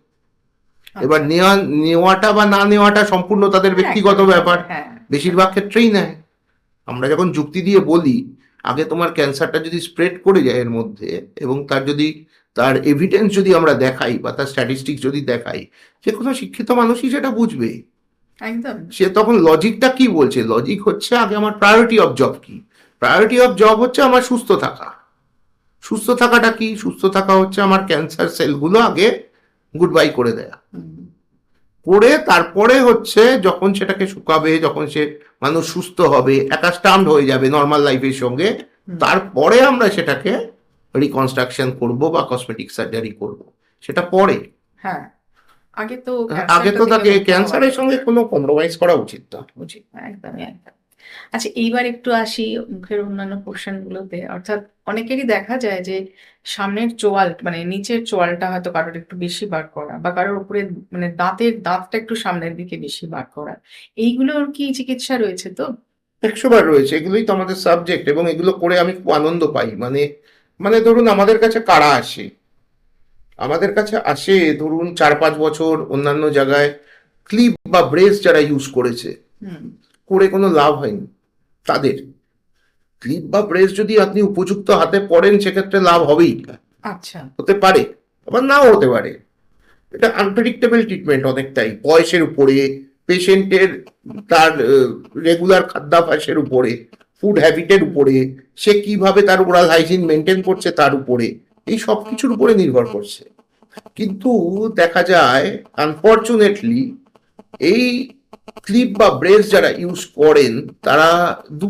এবার নেওয়াটা বা না নেওয়াটা সম্পূর্ণ তাদের ব্যক্তিগত ব্যাপার, হ্যাঁ বেশিরভাগ ক্ষেত্রেই নেয়। আমরা যখন যুক্তি দিয়ে বলি আগে তোমার ক্যান্সারটা যদি স্প্রেড করে যায় এর মধ্যে, এবং তার এভিডেন্স যদি আমরা দেখাই বা তার স্ট্যাটিস্টিক্স যদি দেখাই, যে কোনো শিক্ষিত মানুষই সেটা বুঝবে। একদম। সে তখন লজিকটা কি বলছে, লজিক হচ্ছে আগে আমার প্রায়োরিটি অফ জব কি, প্রায়োরিটি অফ জব হচ্ছে আমার সুস্থ থাকা। সুস্থ থাকাটা কি, সুস্থ থাকা হচ্ছে আমার ক্যান্সার সেলগুলো আগে গুড বাই করে দেয়া, করে তারপরে হচ্ছে যখন সেটাকে শুকাবে, যখন সে মানুষ সুস্থ হবে, অ্যাকাস্টামড হয়ে যাবে নর্মাল লাইফের সঙ্গে, তারপরে আমরা সেটাকে রিকনস্ট্রাকশন করব বা কসমেটিক সার্জারি করব, সেটা পরে। হ্যাঁ, আগে তো আগে তো তাকে ক্যান্সারের সঙ্গে কোনো কম্প্রোমাইজ করা উচিত না। উচিত না, একদমই একদম। আচ্ছা, এইবার একটু আসি মুখের অন্যান্য পোর্শনগুলোতে। অর্থাৎ অনেকেরই দেখা যায় যে সামনের চোয়াল মানে নিচের চোয়ালটা হয়তো কারোর একটু বেশি বার করা বা কারোর উপরে মানে দাঁতটা একটু সামনের দিকে বেশি বার করা। এইগুলোর কি চিকিৎসা রয়েছে তো? 100 বার রয়েছে, এগুলোই তো আমাদের সাবজেক্ট, এবং এগুলো করে আমি খুব আনন্দ পাই। মানে মানে ধরুন আমাদের কাছে কারা আসে, আমাদের কাছে আসে ধরুন 4-5 বছর অন্যান্য জায়গায় ক্লিপ বা ব্রেস যারা ইউজ করেছে, হুম। করে কোনো লাভ হয়নি তাদের। ক্লিপ বা ব্রেস যদি আপনি উপযুক্ত হাতে পড়েন সেক্ষেত্রে লাভ হবেই, আচ্ছা। হতে পারে, আবার নাও হতে পারে। এটা আনপ্রেডিক্টেবল ট্রিটমেন্ট অনেকটাই, বয়সের উপরে, পেশেন্টের তার রেগুলার খাদ্যাভ্যাসের উপরে, ফুড হ্যাবিটের উপরে, সে কিভাবে তার ওরাল হাইজিন মেনটেন করছে তার উপরে, এই সব কিছুর উপরে নির্ভর করছে। কিন্তু দেখা যায় আনফর্চুনেটলি এই ক্লিপ বা ব্রেস যারা ইউজ করেন তারা দু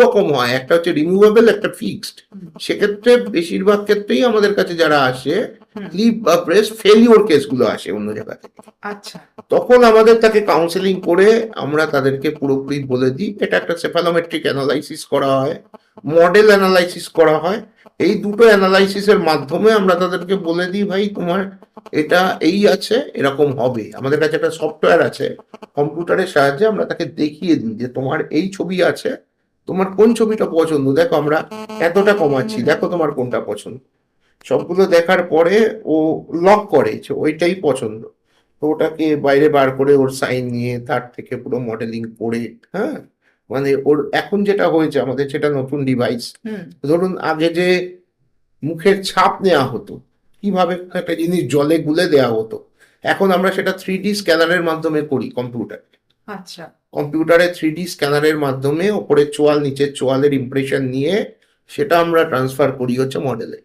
রকম হয়, একটা হচ্ছে রিমুভেবল, একটা ফিক্সড। সেক্ষেত্রে বেশিরভাগ ক্ষেত্রেই আমাদের কাছে যারা আসে ক্লিপ বা ব্রেস ফেলিওর কেসগুলো আসে অন্য জায়গা থেকে। আচ্ছা। তখন আমাদের তাকে কাউন্সেলিং করে আমরা তাদেরকে পুরোপুরি বলে দিই, এটা একটা সেফালোমেট্রিক অ্যানালাইসিস করা হয়, মডেল অ্যানালাইসিস করা হয়। এই দুটো অ্যানালাইসিসের মাধ্যমে আমরা তাদেরকে বলে দিই, ভাই তোমার এটা এই আছে, এরকম হবে। আমাদের কাছে একটা সফটওয়্যার আছে, কম্পিউটারের সাহায্যে আমরা তাকে দেখিয়ে দিই যে তোমার এই ছবি আছে, তোমার কোন ছবিটা পছন্দ, দেখো আমরা এতটা কমাচ্ছি, দেখো তোমার কোনটা পছন্দ। সবগুলো দেখার পরে ও লক করে যে ওইটাই পছন্দ। তো ওটাকে বাইরে বার করে ওর সাইন নিয়ে তার থেকে পুরো মডেলিং করে, হ্যাঁ, মানে ওর এখন যেটা হয়েছে আমাদের সেটা নতুন ডিভাইস। হুম। ধরুন আগে যে মুখের ছাপ নেওয়া হতো, কিভাবে একটা জিনিস জলে গুলে দেওয়া হতো, এখন আমরা সেটা 3D স্ক্যানারের মাধ্যমে করি কম্পিউটার। আচ্ছা। কম্পিউটারে 3D স্ক্যানারের মাধ্যমে ওপরের চোয়াল নিচের চোয়ালের ইমপ্রেশন নিয়ে সেটা আমরা ট্রান্সফার করি হচ্ছে মডেলে।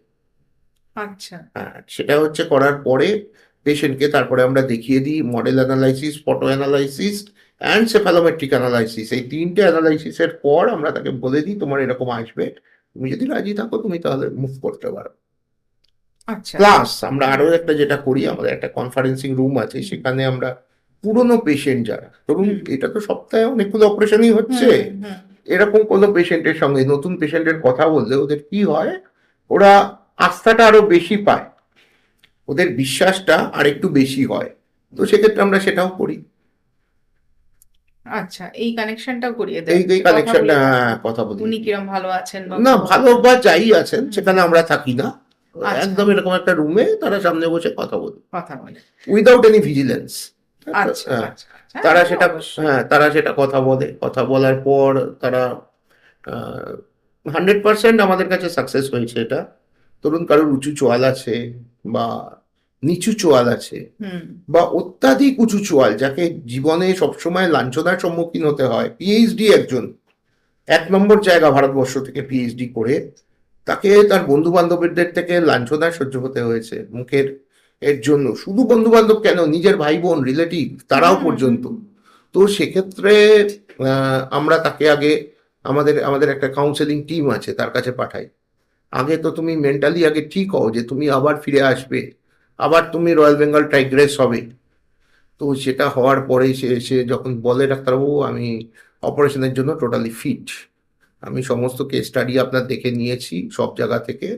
আচ্ছা। হ্যাঁ, সেটা হচ্ছে করার পরে পেশেন্টকে তারপরে আমরা দেখিয়ে দিই model analysis, photo analysis and cephalometric analysis. এই তিনটে অ্যানালাইসিসের পর আমরা তাকে বলে দিই তোমার এরকম আসবে, তুমি যদি রাজি থাকো তুমি তাহলে মুভ করতে পারো। আচ্ছা। প্লাস আমরা আরো একটা যেটা করি, আমাদের একটা কনফারেন্সিং রুম আছে, সেখানে আমরা পুরনো পেশেন্ট যারা, ধরুন এটা তো সপ্তাহে অনেকগুলো অপারেশনই হচ্ছে, এরকম কোনো পেশেন্টের সঙ্গে নতুন পেশেন্টের কথা বললে ওদের কি হয়, ওরা আস্থাটা আরো বেশি পায়, ওদের বিশ্বাসটা আর একটু বেশি হয়। তো সেক্ষেত্রে আমরা সেটাও করি। আচ্ছা, এই কানেকশনটাও করিয়ে দেন, এই কথা কালেকশনটা, বলে হ্যাঁ, কথা বলি। উনি কিরম ভালো আছেন বা না, ভালো বা যাই আছেন সেখানে আমরা থাকি না, আচ্ছা। একদম এরকম একটা রুমে তারা সামনে বসে কথা বলি, কথা বলে। Without any vigilance. আচ্ছা আচ্ছা আচ্ছা। তারা হ্যাঁ, সেটা, অবশ্যই। হ্যাঁ, তারা সেটা কথা বলে, কথা বলার পর তারা 100% আমাদের কাছে সাকসেস হয়েছে এটা। ধরুন কারোর উঁচু চোয়াল আছে বা নিচু চোয়াল আছে হুম। বা অত্যাধিক উঁচু চোয়াল, যাকে জীবনে সবসময় লাঞ্ছনার সম্মুখীন হতে হয়, পিএইচডি একজন 1 নম্বর জায়গা ভারতবর্ষ থেকে পিএইচডি করে, তাকে তার বন্ধু বান্ধবদের থেকে লাঞ্ছনা সহ্য হতে হয়েছে মুখের এর জন্য। শুধু বন্ধু বান্ধব কেন, নিজের ভাই বোন রিলেটিভ তারাও পর্যন্ত। তো সেক্ষেত্রে আমরা তাকে আগে আমাদের আমাদের একটা কাউন্সেলিং টিম আছে, তার কাছে পাঠাই। আগে তো তুমি মেন্টালি আগে ঠিক হও যে তুমি আবার ফিরে আসবে, আবার তুমি রয়্যাল বেঙ্গল টাইগ্রেস হবে। তো সেটা হওয়ার পরে সে সে যখন বলে ডাক্তারবাবু আমি অপারেশনের জন্য টোটালি ফিট, আমি সমস্ত কেস স্টাডি আপনার দেখে নিয়েছি সব জায়গা থেকে,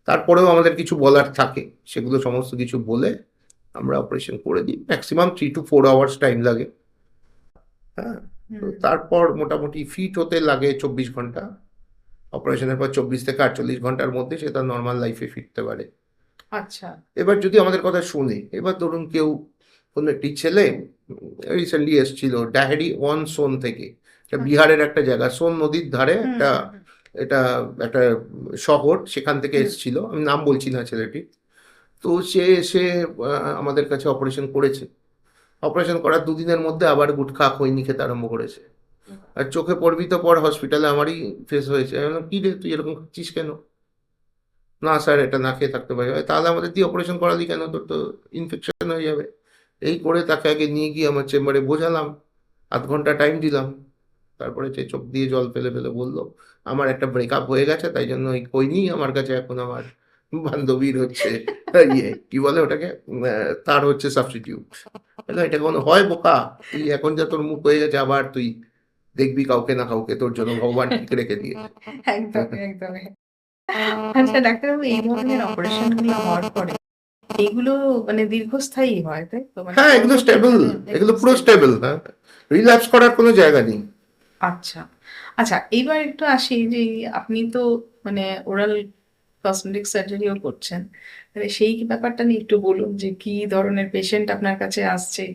তারপরেও আমাদের কিছু বলার থাকে, সেগুলো সমস্ত কিছু বলে আমরা অপারেশন করে দিই। ম্যাক্সিমাম 3 to 4 আওয়ার্স টাইম লাগে। হ্যাঁ, তো তারপর মোটামুটি ফিট হতে লাগে 24 ঘন্টা। অপারেশনের পর 24 থেকে 48 ঘন্টার মধ্যে সে তার নর্মাল লাইফে ফিরতে পারে। আচ্ছা। এবার যদি আমাদের কথা শুনে, এবার ধরুন কেউ, কোনো একটি ছেলে রিসেন্টলি এসেছিল ডাহেরি ওয়ান সোন থেকে, এটা বিহারের একটা জায়গা, সোন নদীর ধারে একটা, এটা একটা শহর, সেখান থেকে এসেছিল, আমি নাম বলছি না ছেলেটি। তো সে এসে আমাদের কাছে অপারেশন করেছে, অপারেশন করার 2 দিনের মধ্যে আবার গুটখা খৈনি খেতে আরম্ভ করেছে। আর চোখে পড়বি তো পর, হসপিটালে আমারই ফেস হয়েছে। আমি বললাম, কি রে তুই এরকম খাচ্ছিস কেন? না স্যার এটা না খেয়ে থাকতে পারি। তাহলে আমাদের দিয়ে অপারেশন করালি কেন, তোর তো ইনফেকশন হয়ে যাবে। এই করে তাকে আগে নিয়ে গিয়ে আমার চেম্বারে বোঝালাম, 0.5 ঘন্টা টাইম দিলাম। তারপরে সে চোখ দিয়ে জল ফেলে ফেলে বললো আমার একটা ব্রেকআপ হয়ে গেছে, তাই জন্য ওই কইনি আমার কাছে এখন আমার বান্ধবীর হচ্ছে ইয়ে কি বলে ওটাকে, তার হচ্ছে সাবস্টিটিউট। এটা কোনো হয় বোকা, তুই এখন যা তোর মুখ হয়ে গেছে আবার তুই দেখবি কাউকে না কাউকে তোর জন্য ভগবান ঠিক রেখে দিয়েছে। একদমই একদমই। আচ্ছা ডাক্তারবাবু, এই ধরনের অপারেশন গুলো হওয়ার পরে এগুলো মানে দীর্ঘস্থায়ী হয়, তাই তো? মানে হ্যাঁ, এগুলো স্টেবল, পরবর্তীকালে এগুলো এগুলো পুরো stable? স্টেবল। হ্যাঁ, রিল্যাপস করার কোনো জায়গা নেই। আচ্ছা আচ্ছা, এইবার একটু আসি যে আপনি তো মানে ওরাল কসমেটিক সার্জারিও করছেন, তাহলে সেই ব্যাপারটা নিয়ে একটু বলুন যে কি ধরনের পেশেন্ট আপনার কাছে আসছে,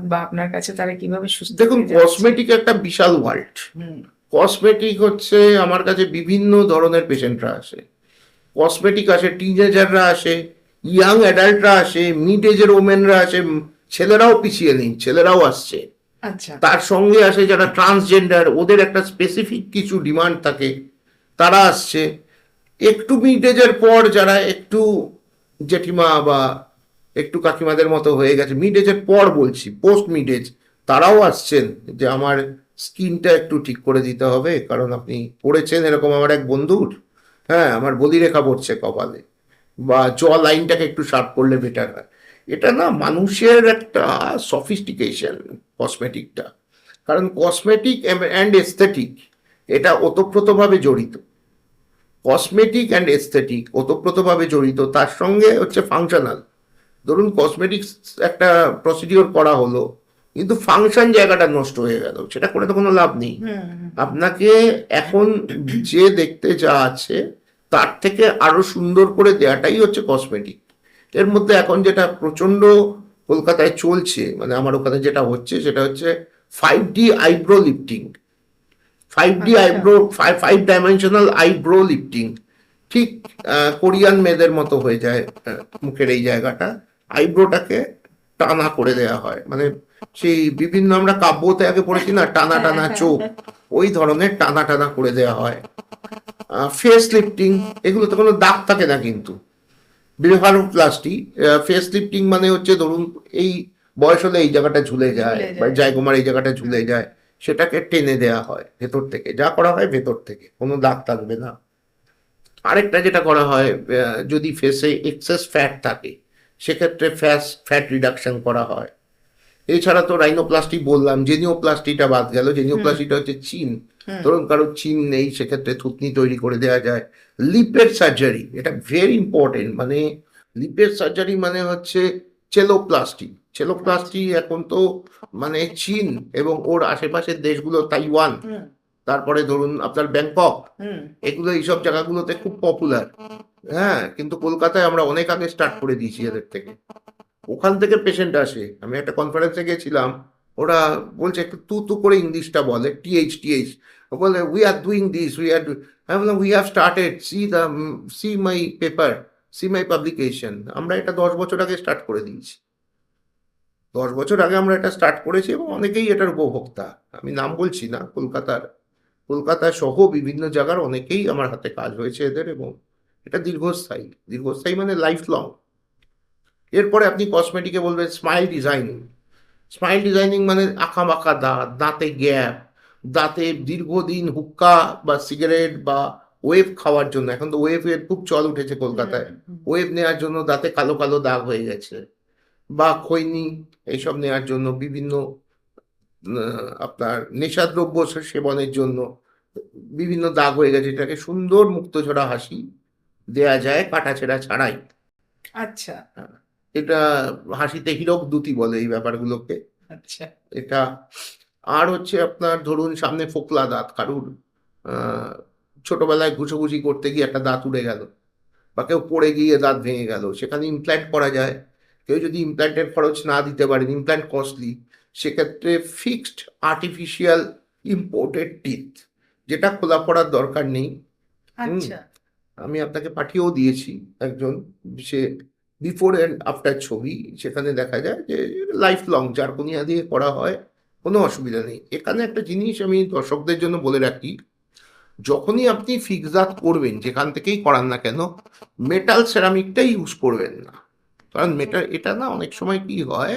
বা আপনার কাছে তারা কিভাবে সুস্থ দেখুন, হয়ে যাচ্ছে। কসমেটিক একটা বিশাল ওয়ার্ল্ড। হুম। কসমেটিক হচ্ছে, আমার কাছে বিভিন্ন ধরনের পেশেন্টরা আসে। কসমেটিক আসে, টিনেজাররা আসে, ইয়াং অ্যাডাল্টরা আসে, মিড এজের ওমেনরা আসে, ছেলেরাও পিছিয়ে নেই, ছেলেরাও আসছে। আচ্ছা তার সঙ্গে আসে যারা ট্রান্সজেন্ডার, ওদের একটা স্পেসিফিক কিছু ডিমান্ড থাকে, তারা আসছে। একটু মিড এজের পর যারা একটু জেঠিমা বা একটু কাকিমাদের মতো হয়ে গেছে, মিড এজের পর বলছি, পোস্ট মিড এজ, তারাও আসছেন যে আমার স্কিনটা একটু ঠিক করে দিতে হবে, কারণ আপনি পড়েছেন এরকম আমার এক বন্ধুর, হ্যাঁ আমার বলিরেখা পড়ছে কপালে, বা জ লাইনটাকে একটু শার্প করলে বেটার হয়। এটা না মানুষের একটা সফিস্টিকেশন কসমেটিকটা, কারণ কসমেটিক অ্যান্ড এস্থেটিক এটা ওতপ্রোতভাবে জড়িত। কসমেটিক অ্যান্ড এস্থেটিক ওতপ্রোতভাবে জড়িত, তার সঙ্গে হচ্ছে ফাংশনাল। ধরুন কসমেটিক্স একটা প্রসিডিওর করা হলো, কিন্তু ফাংশন জায়গাটা নষ্ট হয়ে গেল, সেটা করে তো কোনো লাভ নেই। আপনাকে এখন যে দেখতে যা আছে তার থেকে আরো সুন্দর করে দেওয়াটাই হচ্ছে কসমেটিক। এর মধ্যে এখন যেটা প্রচন্ড কলকাতায় চলছে, মানে আমার ওখানে যেটা হচ্ছে সেটা হচ্ছে 5D আইব্রো লিফটিং। 5D আচ্ছা। Eyebrow, 5 dimensional eyebrow lifting. ঠিক কোরিয়ান মেয়েদের মতো হয়ে যায় মুখের এই জায়গাটা, আইব্রোটাকে টানা করে দেয়া হয়, মানে সেই বিভিন্ন আমরা কাব্যতে আগে পড়েছি না, টানা টানা চোখ, ওই ধরনের টানা টানা করে দেয়া হয়। ফেস লিফটিং, এগুলোতে কোনো দাগ থাকে না কিন্তু। ব্লেফারোপ্লাস্টি, ফেস লিফটিং মানে হচ্ছে ধরুন এই বয়স হলে এই জায়গাটা ঝুলে যায়, ঝুলে বা যায়। জায়গোমার এই জায়গাটা ঝুলে যায়, সেটাকে টেনে দেয়া হয় ভেতর থেকে, যা করা হয় ভেতর থেকে, কোনো দাগ থাকবে না। আরেকটা যেটা করা হয়, যদি ফেসে এক্সেস ফ্যাট থাকে সেক্ষেত্রে ফ্যাট রিডাকশন করা হয়। এছাড়া তো রাইনোপ্লাস্টি বললাম, জেনিওপ্লাস্টিটা বাদ গেল, জেনিওপ্লাস্টিটা হচ্ছে চিন। হুম। ধরুন কারোর চিন নেই, সেক্ষেত্রে থুতনি তৈরি করে দেওয়া যায়। লিপের সার্জারি, এটা ভেরি ইম্পর্টেন্ট, মানে লিপের সার্জারি মানে হচ্ছে চেলোপ্লাস্টি। চেলোপ্লাস্টি এখন তো মানে চীন এবং ওর আশেপাশের দেশগুলো, তাইওয়ান, হুম। তারপরে ধরুন আপনার ব্যাংকক, হুম। এগুলো এইসব জায়গাগুলোতে খুব পপুলার। হ্যাঁ, কিন্তু কলকাতায় আমরা অনেক আগে স্টার্ট করে দিয়েছি এদের থেকে। ওখান থেকে পেশেন্ট আসে। আমি একটা কনফারেন্সে গেছিলাম, ওরা বলছে একটু তু তু করে ইংলিশটা বলে, টিএইচ, বলে উই আর ডুইং দিস, আমি বললাম we have started, see my paper, see my publication. আমরা এটা 10 বছর আগে স্টার্ট করে দিয়েছি। 10 বছর আগে আমরা এটা স্টার্ট করেছি এবং অনেকেই এটার উপভোক্তা। আমি নাম বলছি না, কলকাতা সহ বিভিন্ন জায়গার অনেকেই আমার হাতে কাজ হয়েছে এদের, এবং এটা দীর্ঘস্থায়ী মানে লাইফ লং। এরপরে আপনি কসমেটিকে বলবেন স্মাইল ডিজাইনিং মানে আঁকা বাঁকা দাঁত, দাঁতে গ্যাপ, দাঁতে দীর্ঘদিন হুক্কা বা সিগারেট বা ওয়েভ খাওয়ার জন্য, এখন তো ওয়েভের খুব চল উঠেছে কলকাতায়, ওয়েভ নেওয়ার জন্য দাঁতে কালো কালো দাগ হয়ে গেছে, বা খৈনি এইসব নেওয়ার জন্য, বিভিন্ন আপনার নেশাদ্রব্য সেবনের জন্য বিভিন্ন দাগ হয়ে গেছে, এটাকে সুন্দর মুক্তঝরা হাসি দেয়া যায় কাটাছেঁড়া ছাড়াই। আচ্ছা হ্যাঁ, এটা হাসিতে হীরক দ্যুতি বলে এই ব্যাপারগুলোকে। আচ্ছা। এটা আর হচ্ছে আপনার ধরুন সামনে ফোকলা দাঁত, কারুর আহ, ছোটবেলায় ঘুষোঘুষি করতে গিয়ে একটা দাঁত উড়ে গেল, বা কেউ পড়ে গিয়ে দাঁত ভেঙে গেল, সেখানে ইমপ্ল্যান্ট করা যায়। কেউ যদি ইমপ্ল্যান্টের খরচ না দিতে পারেন, ইমপ্ল্যান্ট কস্টলি, সেক্ষেত্রে ফিক্সড আর্টিফিশিয়াল ইম্পোর্টেড টিথ, যেটা খোলা পড়ার দরকার নেই। আচ্ছা আমি আপনাকে পাঠিয়েও দিয়েছি একজন, সে বিফোর অ্যান্ড আফটার ছবি, সেখানে দেখা যায় যে লাইফ লং জারকোনিয়া দিয়ে করা হয়, কোনো অসুবিধা নেই। এখানে একটা জিনিস আমি দর্শকদের জন্য বলে রাখি, যখনই আপনি ফিক্স দাঁত করবেন যেখান থেকেই করান না কেন, মেটাল সেরামিকটাই ইউজ করবেন না। কারণ এটা না অনেক সময় কি হয়,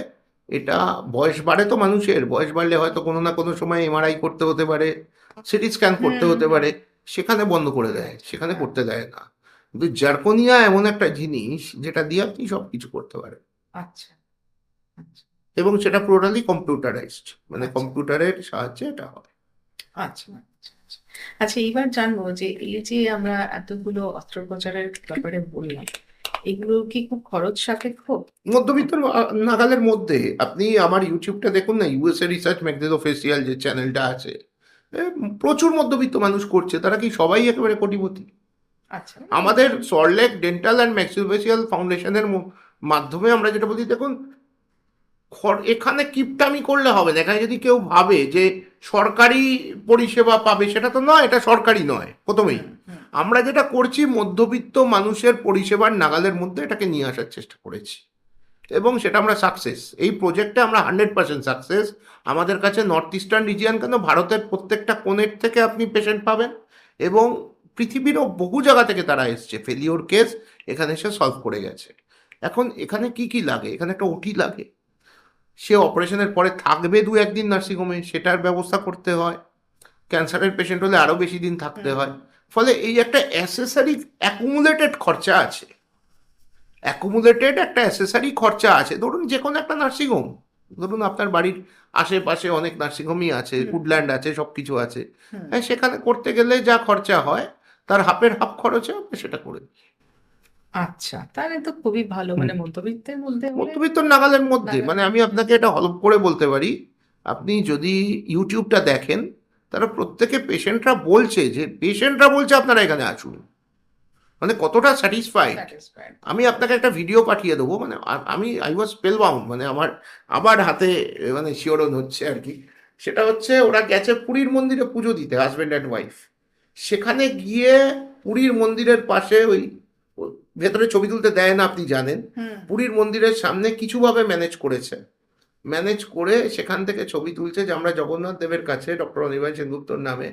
এটা বয়স বাড়ে তো, মানুষের বয়স বাড়লে হয়তো কোনো না কোনো সময় এমআরআই করতে হতে পারে, সিটি স্ক্যান করতে হতে পারে, সেখানে বন্ধ করে দেয়, সেখানে করতে দেয় না। কিন্তু জার্কোনিয়া এমন একটা জিনিস যেটা দিয়ে আপনি সব কিছু করতে পারেন, আচ্ছা আচ্ছা। এবং সেটা পুরোটালি কম্পিউটারাইজড, মানে আচ্ছা। কম্পিউটারের সাহায্যে এটা হয়। আচ্ছা আচ্ছা আচ্ছা। আচ্ছা, এইবার জানবো যে এই যে আমরা এতগুলো অস্ত্রোপচারের ব্যাপারে বললাম, এগুলো কি খুব খরচ সাপেক্ষ? মধ্যবিত্ত নাগালের মধ্যে আপনি আমার ইউটিউবটা দেখুন না, ইউএসএ রিসার্চ ম্যাগনেটোফেসিয়াল যে চ্যানেলটা আছে, এ, প্রচুর মধ্যবিত্ত মানুষ করছে। তারা কি সবাই একেবারে কোটিপতি? আচ্ছা। আমাদের সল্টলেক ডেন্টাল অ্যান্ড ম্যাক্সিলোফেসিয়াল ফাউন্ডেশনের মাধ্যমে আমরা যেটা বলি, দেখুন, এখানে কিপটামি করলে হবে না। এখানে যদি কেউ ভাবে যে সরকারি পরিষেবা পাবে, সেটা তো নয়, এটা সরকারি নয় প্রথমেই। আমরা যেটা করছি, মধ্যবিত্ত মানুষের পরিষেবার নাগালের মধ্যে এটাকে নিয়ে আসার চেষ্টা করেছি, এবং সেটা আমরা সাকসেস। এই প্রজেক্টে আমরা 100% সাকসেস। আমাদের কাছে নর্থ ইস্টার্ন রিজিয়ন কেন, ভারতের প্রত্যেকটা কোণের থেকে আপনি পেশেন্ট পাবেন, এবং পৃথিবীরও বহু জায়গা থেকে তারা এসছে, ফেলিওর কেস এখানে এসে সলভ করে গেছে। এখন এখানে কি কি লাগে? এখানে একটা ওটি লাগে, সে অপারেশনের পরে থাকবে 2-1 দিন নার্সিংহোমে, সেটার ব্যবস্থা করতে হয়। ক্যান্সারের পেশেন্ট হলে আরও বেশি দিন থাকতে হয়। ফলে এই একটা অ্যাসেসারি অ্যাকুমুলেটেড খরচা আছে, অ্যাকুমুলেটেড একটা অ্যাসেসারি খরচা আছে। ধরুন যে কোনো একটা নার্সিংহোম, ধরুন আপনার বাড়ির আশেপাশে অনেক নার্সিংহোমই আছে, উডল্যান্ড আছে, সব কিছু আছে, হ্যাঁ, সেখানে করতে গেলে যা খরচা হয় তার হাফের হাফ খরচে আপনি সেটা করে দিন। আচ্ছা, তাহলে তো খুবই ভালো, মানে মধ্যবিত্তের মধ্যে হলে মধ্যবিত্ত নাগালের মধ্যে, নাগালের মানে আমি আপনাকে এটা হলফ করে বলতে পারি, আপনি যদি ইউটিউবটা দেখেন, তারা প্রত্যেকে পেশেন্টরা বলছে আপনারা এখানে আসুন, মানে কতটা স্যাটিসফাইড। satisfied। আমি আপনাকে একটা ভিডিও পাঠিয়ে দেবো, মানে আমি আই ওয়াজ স্পেল বাউন্ড, মানে আমার আবার হাতে মানে শিওরণ হচ্ছে আর কি। সেটা হচ্ছে, ওরা গেছে পুরীর মন্দিরে পুজো দিতে, হাজব্যান্ড অ্যান্ড ওয়াইফ। সেখানে গিয়ে পুরীর মন্দিরের পাশে ভেতরে ছবি তুলতে দেয় না, আপনি জানেন। পুরীর মন্দিরের সামনে কিছুভাবে ম্যানেজ করে সেখান থেকে ছবি তুলছে যে আমরা জগন্নাথ দেবের কাছে ডক্টর অনির্বাণ সেনগুপ্তর নামে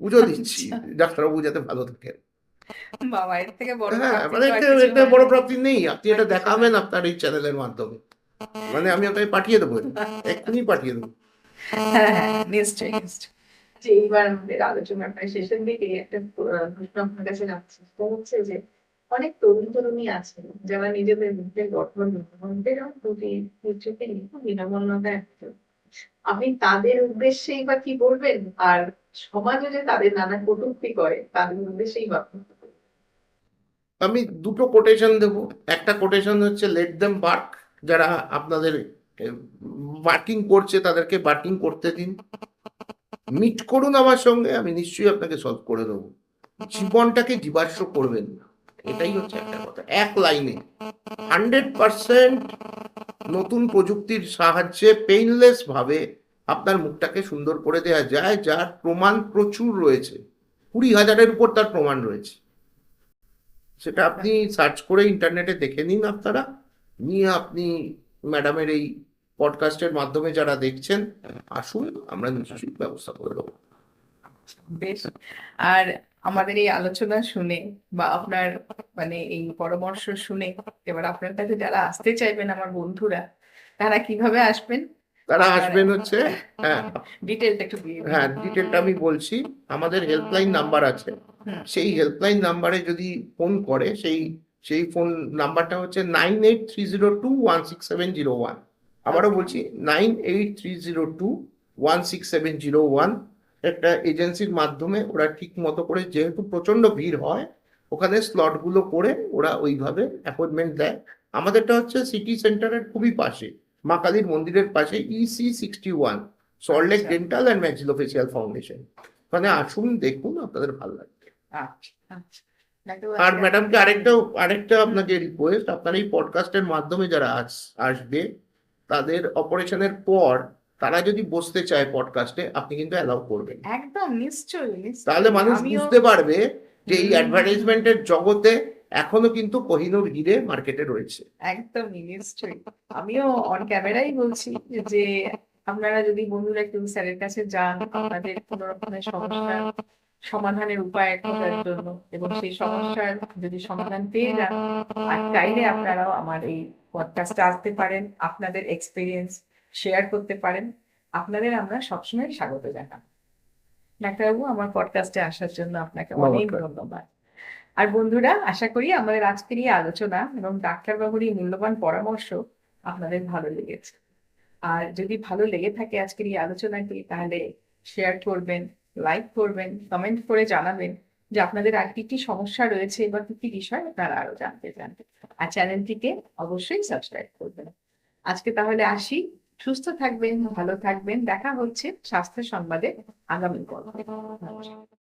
পুজো দিচ্ছি, ডাক্তারবাবু যাতে ভালো থাকেন। বাবা, এর থেকে বড় হ্যাঁ, প্রাপ্তি মানে তো আর এটা কিছু এটা হয় বড় না। প্রাপ্তি নেই। আপনি এটা আর কিছু দেখাবেন হয় না। আপনার এই চ্যানেলের মাধ্যমে, মানে আমি আপনাকে পাঠিয়ে দেবো, এক্ষুনি পাঠিয়ে দেবো। হ্যাঁ হ্যাঁ, নিশ্চয়ই নিশ্চয়ই। যে এইবার আমাদের আলোচনার প্রায় শেষের দিকে একটা প্রশ্ন আপনার কাছে রাখছি, সেটা হচ্ছে যে অনেক তরুণ তরুণী আছে যারা নিজেদের মুখের গঠন দুটি চোখে বিনম্রতা একটা। আপনি তাদের উদ্দেশ্যেই বা কি বলবেন, আর সমাজে যে তাদের নানা কটূক্তি করে তাদের উদ্দেশ্যেই বা কি বলবেন? আমি দুটো কোটেশন দেবো। একটা কোটেশন হচ্ছে, লেট দেম বার্ক। যারা আপনাদের বার্কিং করছে তাদেরকে বার্কিং করতে দিন। মিট করুন আমার সঙ্গে, আমি নিশ্চয়ই আপনাকে সলভ করে দেবো। জীবনটাকে জীবাশ্ম করবেন না, এটাই হচ্ছে একটা কথা। এক লাইনে 100% নতুন প্রযুক্তির সাহায্যে পেইনলেস ভাবে আপনার মুখটাকে সুন্দর করে দেওয়া যায়, যার প্রমাণ প্রচুর রয়েছে। 20,000-এর উপর তার প্রমাণ রয়েছে। সেটা আপনি সার্চ করে ইন্টারনেটে দেখে নিন আপনারা, নিয়ে আপনি ম্যাডামের এই পডকাস্টের মাধ্যমে যারা দেখছেন, আসুন, আমরা নিশ্চয়ই ব্যবস্থা করে দেবো। বেশ। আর আমাদের এই আলোচনা শুনে বা আপনার মানে এই পরামর্শ শুনে এবার আপনার কাছে যারা আসতে চাইবেন আমার বন্ধুরা, তারা কিভাবে আসবেন? তারা আপনার আসবেন হচ্ছে, হ্যাঁ ডিটেলটা একটু দিয়ে দিন। হ্যাঁ, ডিটেলটা আমি বলছি। আমাদের হেল্পলাইন নাম্বার আছে, হুম, সেই হেল্পলাইন নাম্বারে যদি ফোন করে, সেই ফোন নাম্বারটা হচ্ছে 9830216701। আবারও বলছি, 9830216701। একটা এজেন্সির মাধ্যমে ওরা ঠিক মতো করে, যেহেতু প্রচন্ড ভিড় হয়, ওখানে স্লটগুলো করে ওরা ওইভাবে অ্যাপয়েন্টমেন্ট দেয়। আমাদেরটা হচ্ছে সিটি সেন্টারের খুবই পাশে, মা কালীর মন্দিরের পাশে, EC61, সল্টলেক আচ্ছা। Dental and maxillofacial foundation. ওখানে আসুন, দেখুন, আপনাদের ভালো লাগবে। আচ্ছা আচ্ছা। ডাক্তারবাবু, আর আজকে ম্যাডামকে আরেকটা হুম, আপনাকে রিকোয়েস্ট, আপনার এই পডকাস্টের মাধ্যমে যারা আসবে, তাদের অপারেশনের পর তারা যদি বসতে চায় পডকাস্টে, আপনি কিন্তু অ্যালাউ করবেন। একদম নিশ্চয়ই নিশ্চয়ই। তাহলে মানুষ আমিও বুঝতে পারবে যে এই হুম, অ্যাডভার্টাইজমেন্টের জগতে এখনো কিন্তু কোহিনূর হিরে মার্কেটে রয়েছে। একদমই নিশ্চয়ই। আমিও অন ক্যামেরাই বলছি যে আপনারা যদি বন্ধুরা একটু স্যারের কাছে যান, আপনাদের কোনো রকমের সমস্যার সমাধানের উপায় খোঁজার জন্য, এবং সেই সমস্যার যদি সমাধান পেয়ে যান, আর চাইলে আপনারাও আমার এই পডকাস্টে আসতে পারেন, আপনাদের এক্সপিরিয়েন্স শেয়ার করতে পারেন। আপনাদের আমরা সবসময় স্বাগত জানাই। ডাক্তারবাবু, আমার পডকাস্টে আসার জন্য আপনাকে অনেক নমস্কার। ধন্যবাদ। আর বন্ধুরা, আশা করি আমাদের আজকের এই আলোচনা এবং ডাক্তারবাবুর এই মূল্যবান পরামর্শ আপনাদের ভালো লেগেছে। আর যদি ভালো লেগে থাকে আজকের এই আলোচনাটি, তাহলে শেয়ার করবেন, লাইক করবেন, কমেন্ট করে জানাবেন যে আপনাদের আর কি কি সমস্যা রয়েছে বা কি কি বিষয় আপনারা আরো জানতে চান। আর চ্যানেলটিকে অবশ্যই সাবস্ক্রাইব করবেন। আজকে তাহলে আসি। সুস্থ থাকবেন, ভালো থাকবেন। দেখা হচ্ছে স্বাস্থ্য সংবাদে আগামী পর্বে। নমস্কার।